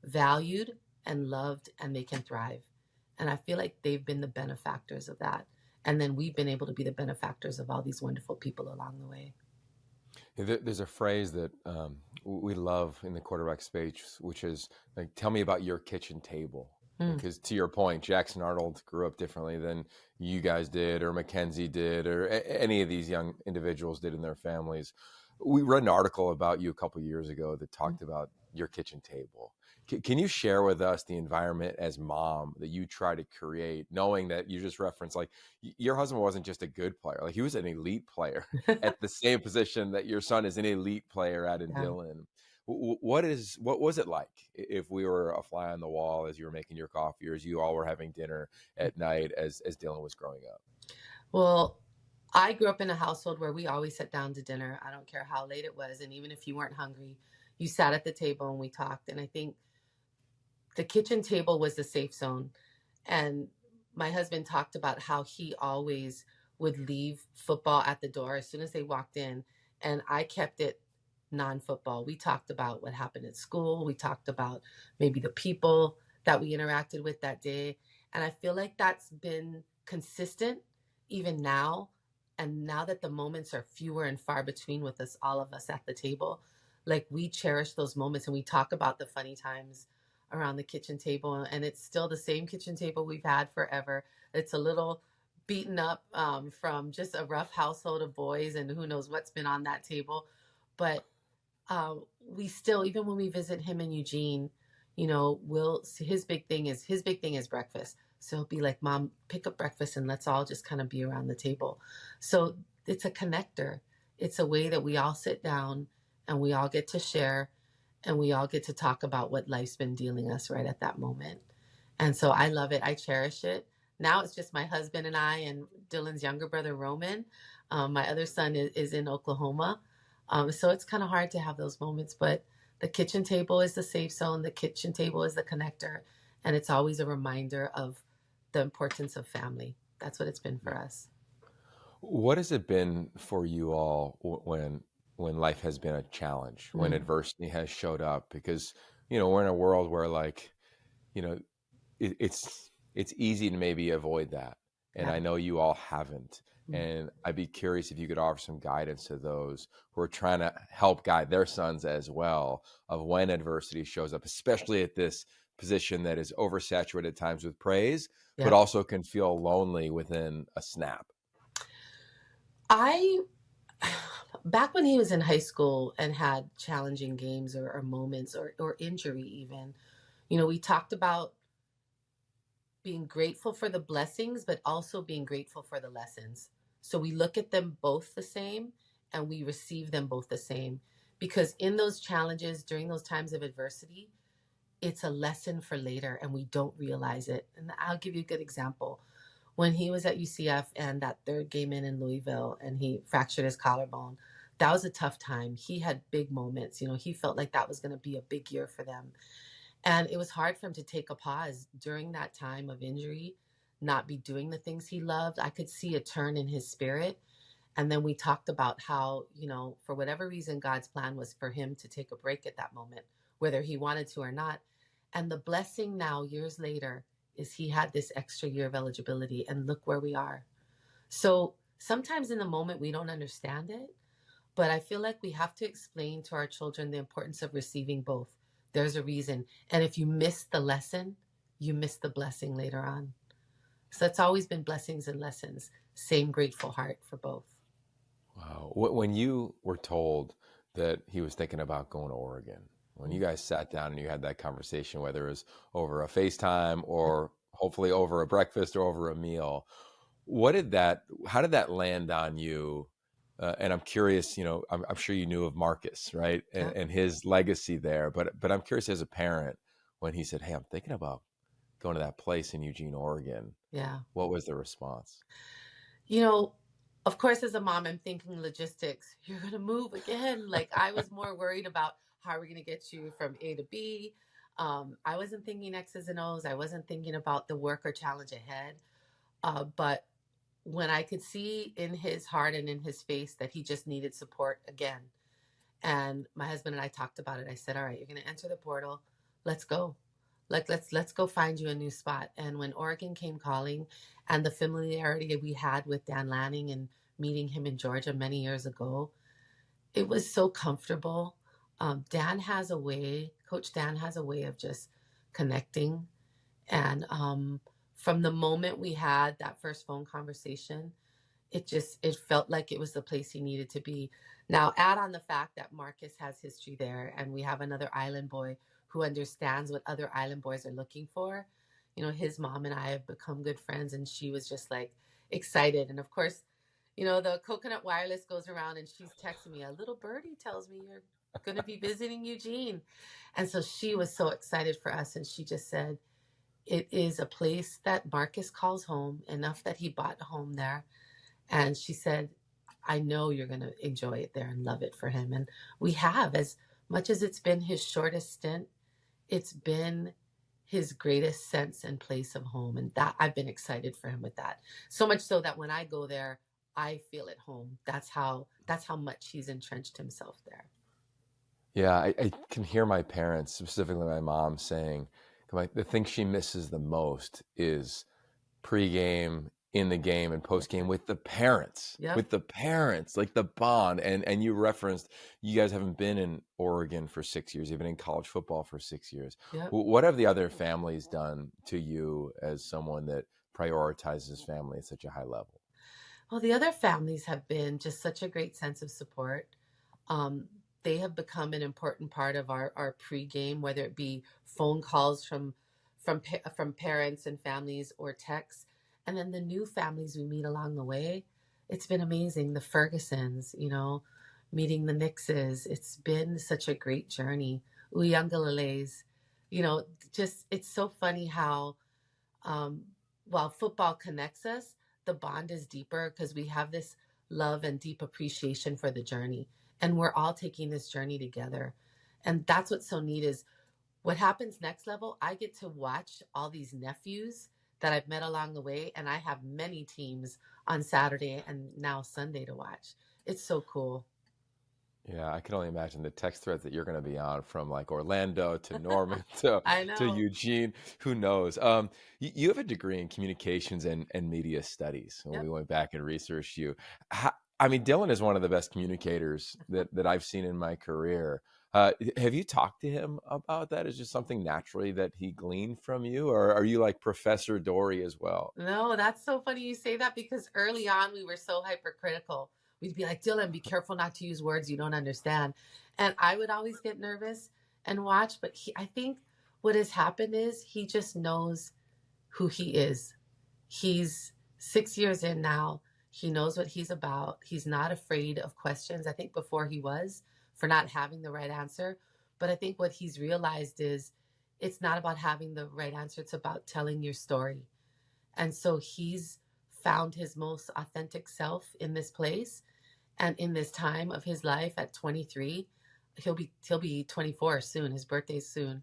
valued and loved and they can thrive. And I feel like they've been the benefactors of that. And then we've been able to be the benefactors of all these wonderful people along the way. There's a phrase that we love in the quarterback space, which is like, tell me about your kitchen table. Mm. Because to your point, Jackson Arnold grew up differently than you guys did, or Mackenzie did, or any of these young individuals did in their families. We read an article about you a couple of years ago that talked about your kitchen table. Can you share with us the environment as mom that you try to create, knowing that you just referenced, like, your husband wasn't just a good player, like he was an elite player at the same position that your son is an elite player at in Yeah. Dillon. What was it like if we were a fly on the wall as you were making your coffee, or as you all were having dinner at night as Dillon was growing up? Well, I grew up in a household where we always sat down to dinner. I don't care how late it was. And even if you weren't hungry, you sat at the table and we talked. And I think the kitchen table was the safe zone. And my husband talked about how he always would leave football at the door as soon as they walked in. And I kept it non-football. We talked about what happened at school. We talked about maybe the people that we interacted with that day. And I feel like that's been consistent even now. And now that the moments are fewer and far between with us, all of us at the table, like we cherish those moments and we talk about the funny times around the kitchen table. And it's still the same kitchen table we've had forever. It's a little beaten up from just a rough household of boys and who knows what's been on that table. But we still, even when we visit him in Eugene, you know, his big thing is breakfast. So he'll be like, Mom, pick up breakfast and let's all just kind of be around the table. So it's a connector. It's a way that we all sit down and we all get to share and we all get to talk about what life's been dealing us right at that moment. And so I love it. I cherish it. Now it's just my husband and I and Dillon's younger brother, Roman. My other son is in Oklahoma. So it's kind of hard to have those moments, but the kitchen table is the safe zone. The kitchen table is the connector. And it's always a reminder of the importance of family. That's what it's been for us. What has it been for you all when life has been a challenge, when adversity has showed up? Because, you know, we're in a world where, like, you know, it's easy to maybe avoid that. And I know you all haven't. And I'd be curious if you could offer some guidance to those who are trying to help guide their sons as well, of when adversity shows up, especially at this position that is oversaturated at times with praise, but also can feel lonely within a snap. Back when he was in high school and had challenging games or moments or injury even, you know, we talked about being grateful for the blessings, but also being grateful for the lessons. So we look at them both the same and we receive them both the same, because in those challenges, during those times of adversity, it's a lesson for later and we don't realize it. And I'll give you a good example. When he was at UCF and that third game in Louisville and he fractured his collarbone, that was a tough time. He had big moments. You know, he felt like that was going to be a big year for them. And it was hard for him to take a pause during that time of injury, not be doing the things he loved. I could see a turn in his spirit. And then we talked about how, you know, for whatever reason, God's plan was for him to take a break at that moment, whether he wanted to or not. And the blessing now, years later, is he had this extra year of eligibility, and look where we are. So sometimes in the moment, we don't understand it, but I feel like we have to explain to our children the importance of receiving both. There's a reason. And if you miss the lesson, you miss the blessing later on. So it's always been blessings and lessons. Same grateful heart for both. Wow. When you were told that he was thinking about going to Oregon, when you guys sat down and you had that conversation, whether it was over a FaceTime or hopefully over a breakfast or over a meal, how did that land on you? And I'm curious, you know, I'm sure you knew of Marcus, right? And his legacy there, but I'm curious as a parent, when he said, "Hey, I'm thinking about going to that place in Eugene, Oregon." Yeah. What was the response? You know, of course, as a mom, I'm thinking logistics. You're going to move again. Like, I was more worried about how are we going to get you from A to B. I wasn't thinking X's and O's. I wasn't thinking about the work or challenge ahead. But when I could see in his heart and in his face that he just needed support again. And my husband and I talked about it. I said, all right, you're going to enter the portal. Let's go. Let's go find you a new spot. And when Oregon came calling, and the familiarity we had with Dan Lanning and meeting him in Georgia many years ago, it was so comfortable. Coach Dan has a way of just connecting. And from the moment we had that first phone conversation, it felt like it was the place he needed to be. Now, add on the fact that Marcus has history there, and we have another island boy who understands what other island boys are looking for. You know, his mom and I have become good friends, and she was just like excited. And of course, you know, the coconut wireless goes around, and she's texting me, a little birdie tells me you're going to be visiting Eugene. And so she was so excited for us, and she just said, it is a place that Marcus calls home, enough that he bought a home there. And she said, I know you're going to enjoy it there and love it for him. And we have, as much as it's been his shortest stint, it's been his greatest sense and place of home. And that I've been excited for him with that. So much so that when I go there, I feel at home. That's how much he's entrenched himself there. Yeah, I can hear my parents, specifically my mom, saying the thing she misses the most is pregame, in the game, and postgame with the parents. Yep. With the parents, like the bond. And you referenced you guys haven't been in Oregon for 6 years, you've been in college football for 6 years. Yep. What have the other families done to you as someone that prioritizes family at such a high level? Well, the other families have been just such a great sense of support. They have become an important part of our pregame, whether it be phone calls from parents and families or texts. And then the new families we meet along the way, it's been amazing. The Fergusons, you know, meeting the Nixes. It's been such a great journey. Uyangalales, you know, just, it's so funny how while football connects us, the bond is deeper because we have this love and deep appreciation for the journey. And we're all taking this journey together. And that's what's so neat is what happens next level. I get to watch all these nephews that I've met along the way. And I have many teams on Saturday and now Sunday to watch. It's so cool. Yeah, I can only imagine the text threads that you're going to be on from like Orlando to Norman to Eugene. Who knows? You have a degree in communications and media studies. When we went back and researched you, I mean, Dillon is one of the best communicators that I've seen in my career. Have you talked to him about that? Is just something naturally that he gleaned from you, or are you like Professor Dory as well? No, that's so funny you say that because early on we were so hypercritical. We'd be like, Dillon, be careful not to use words you don't understand. And I would always get nervous and watch. But I think what has happened is he just knows who he is. He's 6 years in now. He knows what he's about. He's not afraid of questions. I think before he was, for not having the right answer. But I think what he's realized is it's not about having the right answer. It's about telling your story. And so he's found his most authentic self in this place and in this time of his life at 23. He'll be 24 soon. His birthday's soon.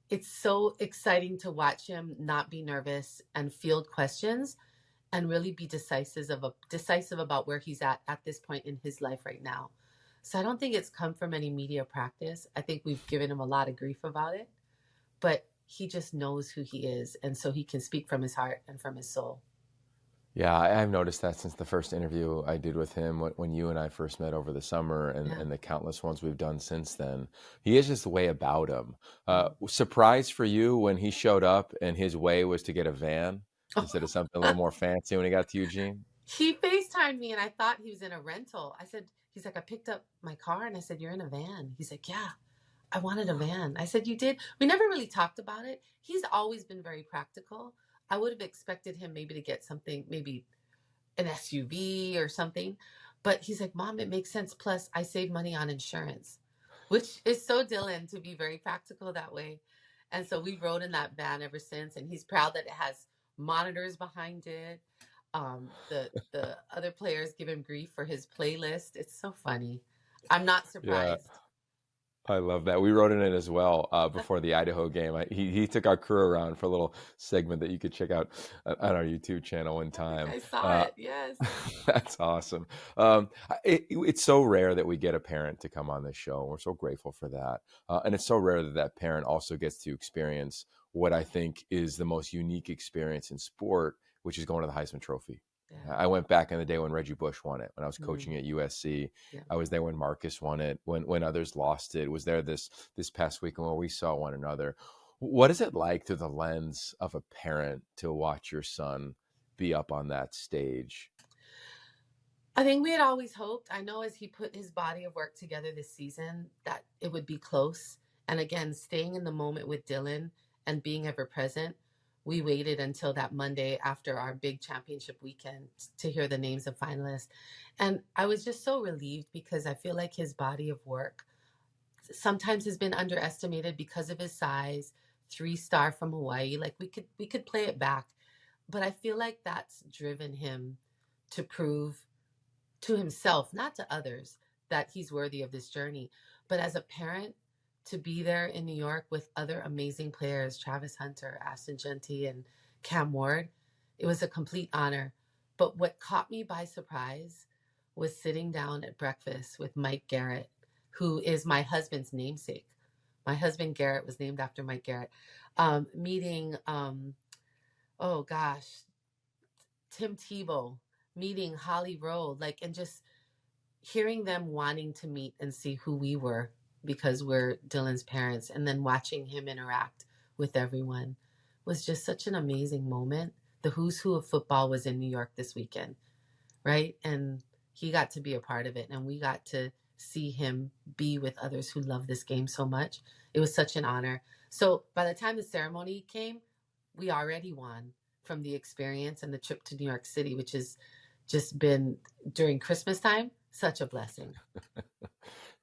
It's so exciting to watch him not be nervous and field questions and really be decisive about where he's at this point in his life right now. So I don't think it's come from any media practice. I think we've given him a lot of grief about it, but he just knows who he is. And so he can speak from his heart and from his soul. Yeah, I've noticed that since the first interview I did with him when you and I first met over the summer and the countless ones we've done since then. He is just the way about him. Surprise for you when he showed up and his way was to get a van instead of something a little more fancy when he got to Eugene? He FaceTimed me and I thought he was in a rental. He's like, I picked up my car and I said, you're in a van. He's like, yeah, I wanted a van. I said, you did? We never really talked about it. He's always been very practical. I would have expected him maybe to get something, maybe an SUV or something. But he's like, Mom, it makes sense. Plus, I save money on insurance, which is so Dillon to be very practical that way. And so we rode in that van ever since. And he's proud that it has monitors behind it. The other players give him grief for his playlist. It's so funny. I'm not surprised. Yeah. I love that. We wrote in it as well before the Idaho game. He took our crew around for a little segment that you could check out on our YouTube channel in time. I saw it, yes. That's awesome. It's so rare that we get a parent to come on this show. We're so grateful for that. And it's so rare that that parent also gets to experience what I think is the most unique experience in sport, which is going to the Heisman Trophy. Yeah. I went back in the day when Reggie Bush won it, when I was coaching at USC. Yeah. I was there when Marcus won it, when others lost it. Was there this past weekend where we saw one another. What is it like through the lens of a parent to watch your son be up on that stage? I think we had always hoped, I know as he put his body of work together this season, that it would be close. And again, staying in the moment with Dillon and being ever present, we waited until that Monday after our big championship weekend to hear the names of finalists. And I was just so relieved because I feel like his body of work sometimes has been underestimated because of his size, 3-star from Hawaii. Like we could play it back, but I feel like that's driven him to prove to himself, not to others, that he's worthy of this journey. But as a parent, to be there in New York with other amazing players, Travis Hunter, Ashton Genty, and Cam Ward, it was a complete honor. But what caught me by surprise was sitting down at breakfast with Mike Garrett, who is my husband's namesake. My husband Garrett was named after Mike Garrett. Meeting, oh gosh, Tim Tebow, meeting Holly Rowe, like, and just hearing them wanting to meet and see who we were because we're Dillon's parents, and then watching him interact with everyone was just such an amazing moment. The who's who of football was in New York this weekend, right? And he got to be a part of it, and we got to see him be with others who love this game so much. It was such an honor. So by the time the ceremony came, we already won from the experience and the trip to New York City, which has just been, during Christmas time, such a blessing.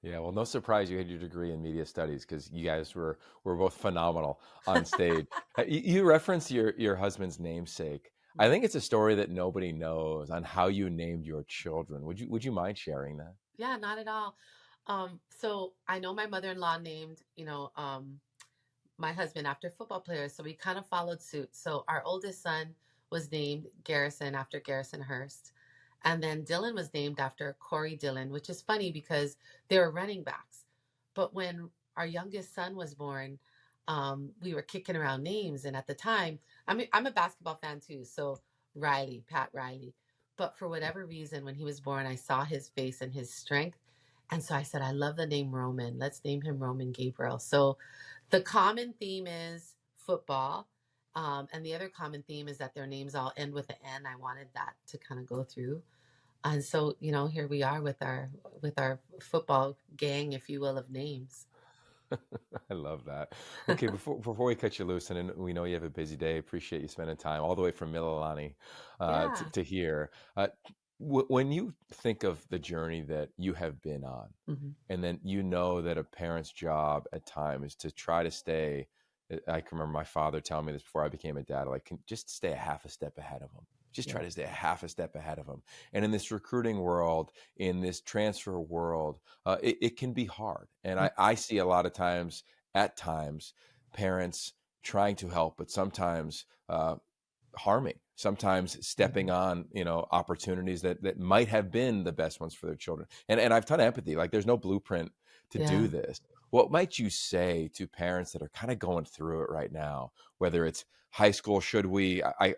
Yeah, well, no surprise you had your degree in media studies because you guys were both phenomenal on stage. You referenced your husband's namesake. I think it's a story that nobody knows on how you named your children. Would you mind sharing that? Yeah, not at all. So I know my mother-in-law named, my husband after football players, so we kind of followed suit. So our oldest son was named Garrison after Garrison Hurst. And then Dillon was named after Corey Dillon, which is funny because they were running backs. But when our youngest son was born, we were kicking around names. And at the time, I'm a basketball fan too. So Pat Riley. But for whatever reason, when he was born, I saw his face and his strength. And so I said, I love the name Roman. Let's name him Roman Gabriel. So the common theme is football. And the other common theme is that their names all end with an N. I wanted that to kind of go through. And so, here we are with our football gang, if you will, of names. I love that. Okay, before we cut you loose, and we know you have a busy day, appreciate you spending time all the way from Mililani Yeah. to here. When you think of the journey that you have been on, Mhm. and then that a parent's job at times is to try to stay. I can remember my father telling me this before I became a dad. Like, just stay a half a step ahead of them. Just try to stay a half a step ahead of them. And in this recruiting world, in this transfer world, it can be hard. And I see a lot of times, at times, parents trying to help, but sometimes harming, sometimes stepping on, opportunities that might have been the best ones for their children. And I've ton of empathy. Like, there's no blueprint to do this. What might you say to parents that are kind of going through it right now, whether it's high school,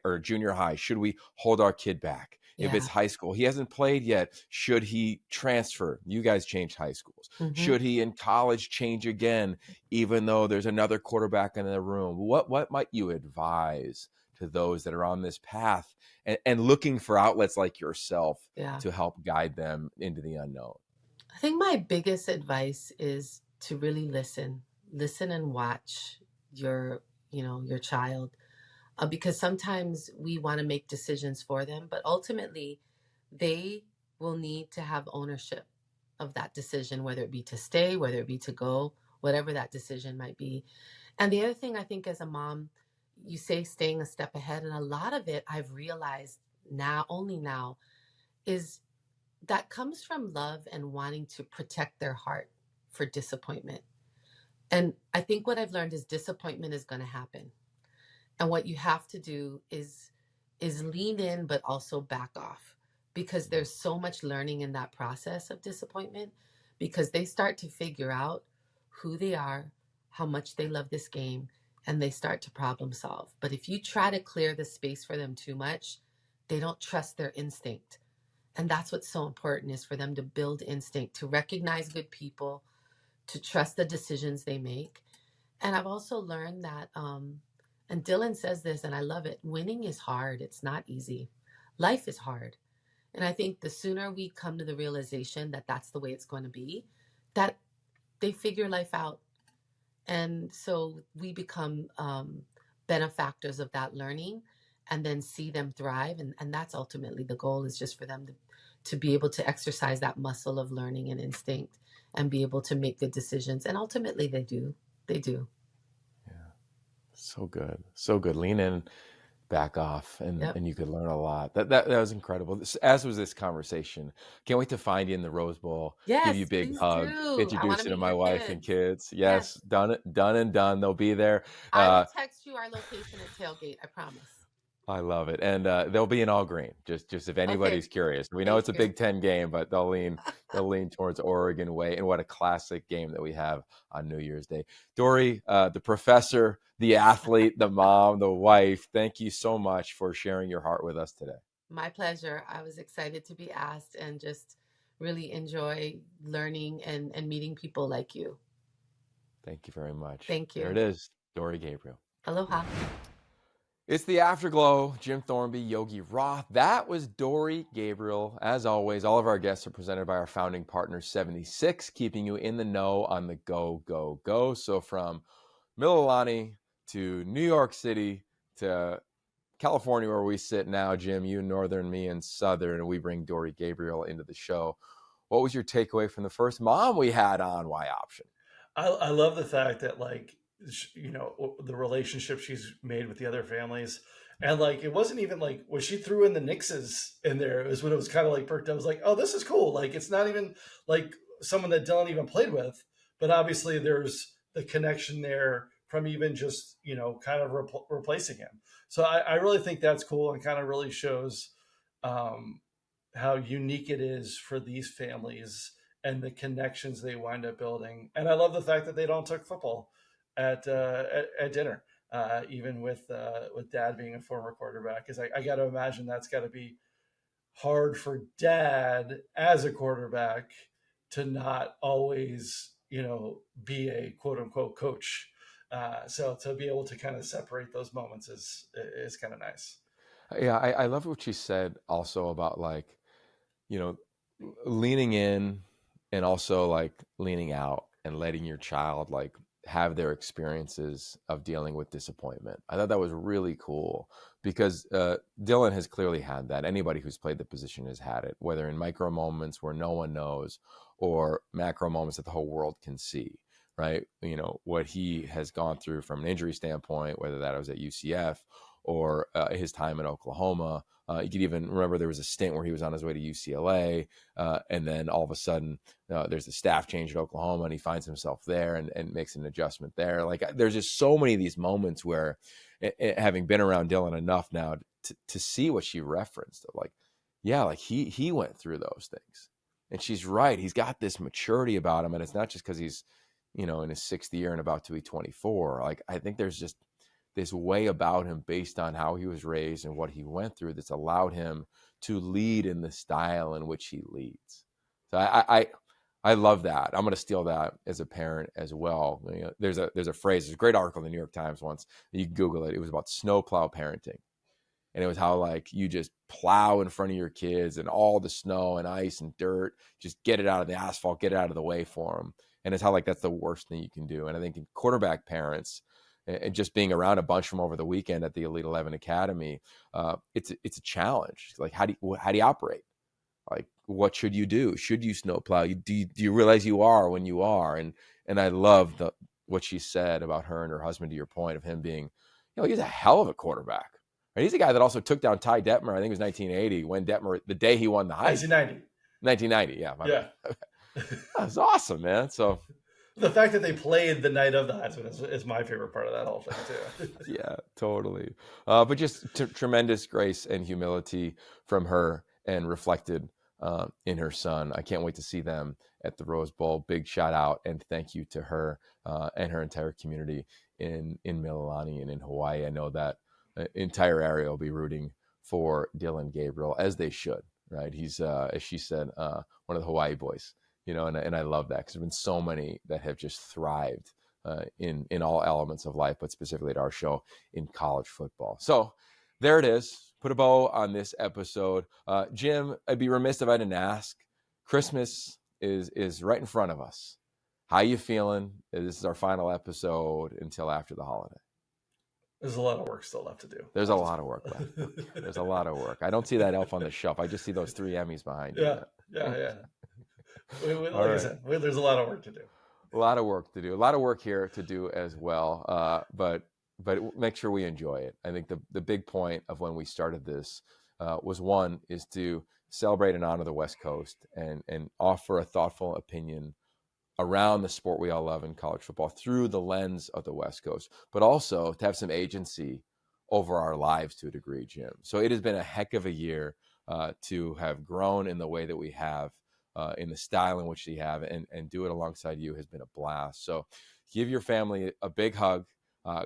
or junior high, should we hold our kid back? If it's high school, he hasn't played yet, should he transfer? You guys changed high schools. Mhm. Should he in college change again, even though there's another quarterback in the room? What might you advise to those that are on this path and looking for outlets like yourself to help guide them into the unknown? I think my biggest advice is to really listen and watch your child, because sometimes we want to make decisions for them, but ultimately they will need to have ownership of that decision, whether it be to stay, whether it be to go, whatever that decision might be. And the other thing, I think, as a mom, you say staying a step ahead, and a lot of it I've realized only now, is that comes from love and wanting to protect their heart for disappointment. And I think what I've learned is disappointment is going to happen. And what you have to do is lean in, but also back off, because there's so much learning in that process of disappointment, because they start to figure out who they are, how much they love this game, and they start to problem solve. But if you try to clear the space for them too much, they don't trust their instinct. And that's what's so important, is for them to build instinct, to recognize good people, to trust the decisions they make. And I've also learned that And Dillon says this, and I love it. Winning is hard. It's not easy. Life is hard. And I think the sooner we come to the realization that that's the way it's going to be, that they figure life out. And so we become benefactors of that learning and then see them thrive. And that's ultimately the goal, is just for them to be able to exercise that muscle of learning and instinct and be able to make good decisions. And ultimately they do. They do. Yeah. So good. So good. Lean in, back off, and Yep. and you could learn a lot. That was incredible. As was this conversation. Can't wait to find you in the Rose Bowl. Give you a Yes, big please hug. do. I want Introduce to you to meet my your wife and kids. kids. Yes. Yes, done it, done and done. They'll be there. I will text you our location at tailgate. I promise. I love it, and they'll be in all green. Just if Okay. anybody's curious, we know Thank it's a you. Big Ten game, but they'll lean towards Oregon way. And what a classic game that we have on New Year's Day. Dory, the professor, the athlete, the mom, the wife. Thank you so much for sharing your heart with us today. My pleasure. I was excited to be asked and just really enjoy learning and meeting people like you. Thank you very much. Thank you. There it is, Dory Gabriel. Aloha. It's the Afterglow. Jim Thornby, Yogi Roth. That was Dory Gabriel. As always, all of our guests are presented by our founding partner, 76, keeping you in the know on the go, go, go. So from Mililani to New York City to California, where we sit now, Jim, you Northern, me and Southern, and we bring Dory Gabriel into the show. What was your takeaway from the first mom we had on Y Option? I love the fact that, like, the relationship she's made with the other families, and like, it wasn't even like when she threw in the Nixes in there, it was when it was kind of like perked. I was like, oh, this is cool. Like, it's not even like someone that Dillon even played with, but obviously there's the connection there from even just kind of replacing him. So I really think that's cool, and kind of really shows how unique it is for these families and the connections they wind up building. And I love the fact that they don't talk football at dinner, even with Dad being a former quarterback. Because I got to imagine that's got to be hard for Dad as a quarterback to not always be a quote unquote coach. So to be able to kind of separate those moments is kind of nice. Yeah, I love what she said also about, like, leaning in and also like leaning out and letting your child like have their experiences of dealing with disappointment. I thought that was really cool because Dillon has clearly had that. Anybody who's played the position has had it, whether in micro moments where no one knows or macro moments that the whole world can see, right? What he has gone through from an injury standpoint, whether that was at UCF or his time in Oklahoma. You could even remember there was a stint where he was on his way to UCLA, and then all of a sudden there's a staff change at Oklahoma, and he finds himself there and makes an adjustment there. Like, there's just so many of these moments where, having been around Dillon enough now to see what she referenced, of like, yeah, like he went through those things, and she's right. He's got this maturity about him, and it's not just because he's in his sixth year and about to be 24. Like, I think there's just this way about him based on how he was raised and what he went through that's allowed him to lead in the style in which he leads. So I love that. I'm going to steal that as a parent as well. There's a phrase, there's a great article in the New York Times once, you can Google it. It was about snowplow parenting. And it was how, like, you just plow in front of your kids and all the snow and ice and dirt, just get it out of the asphalt, get it out of the way for them. And it's how, like, that's the worst thing you can do. And I think in quarterback parents, and just being around a bunch from over the weekend at the Elite 11 Academy, it's a challenge. Like, how do you operate? Like, what should you do? Should you snowplow? Do you realize you are when you are? And I love what she said about her and her husband, to your point of him being, he's a hell of a quarterback. Right? He's the guy that also took down Ty Detmer. I think it was 1980 when Detmer, the day he won the Heisman. 1990. Yeah. Yeah. That's awesome, man. So the fact that they played the night of the Heisman is my favorite part of that whole thing too. Yeah, totally. But just tremendous grace and humility from her, and reflected in her son. I can't wait to see them at the Rose Bowl. Big shout out and thank you to her and her entire community in Mililani and in Hawaii. I know that entire area will be rooting for Dillon Gabriel, as they should, right? He's, as she said, one of the Hawaii boys. And I love that, because there's been so many that have just thrived in all elements of life, but specifically at our show in college football. So there it is. Put a bow on this episode. Jim, I'd be remiss if I didn't ask. Christmas is right in front of us. How you feeling? This is our final episode until after the holiday. There's a lot of work still left to do. There's a lot of work left. There's a lot of work. I don't see that elf on the shelf. I just see those 3 Emmys behind you. Yeah. Like I said, there's a lot of work to do. A lot of work to do. A lot of work here to do as well. But make sure we enjoy it. I think the big point of when we started this was to celebrate and honor the West Coast and offer a thoughtful opinion around the sport we all love in college football through the lens of the West Coast, but also to have some agency over our lives to a degree, Jim. So it has been a heck of a year to have grown in the way that we have, in the style in which we have, and do it alongside you has been a blast. So give your family a big hug.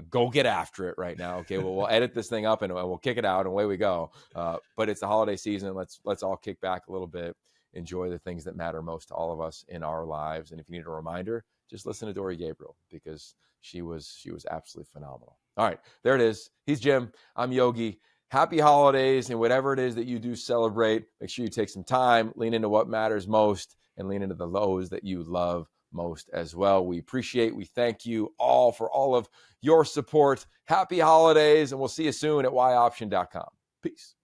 Go get after it right now. Okay, we'll edit this thing up and we'll kick it out and away we go. But it's the holiday season. Let's all kick back a little bit. Enjoy the things that matter most to all of us in our lives. And if you need a reminder, just listen to Dori Gabriel, because she was absolutely phenomenal. All right, there it is. He's Jim. I'm Yogi. Happy holidays, and whatever it is that you do celebrate, make sure you take some time, lean into what matters most, and lean into the lows that you love most as well. We thank you all for all of your support. Happy holidays, and we'll see you soon at yoption.com. Peace.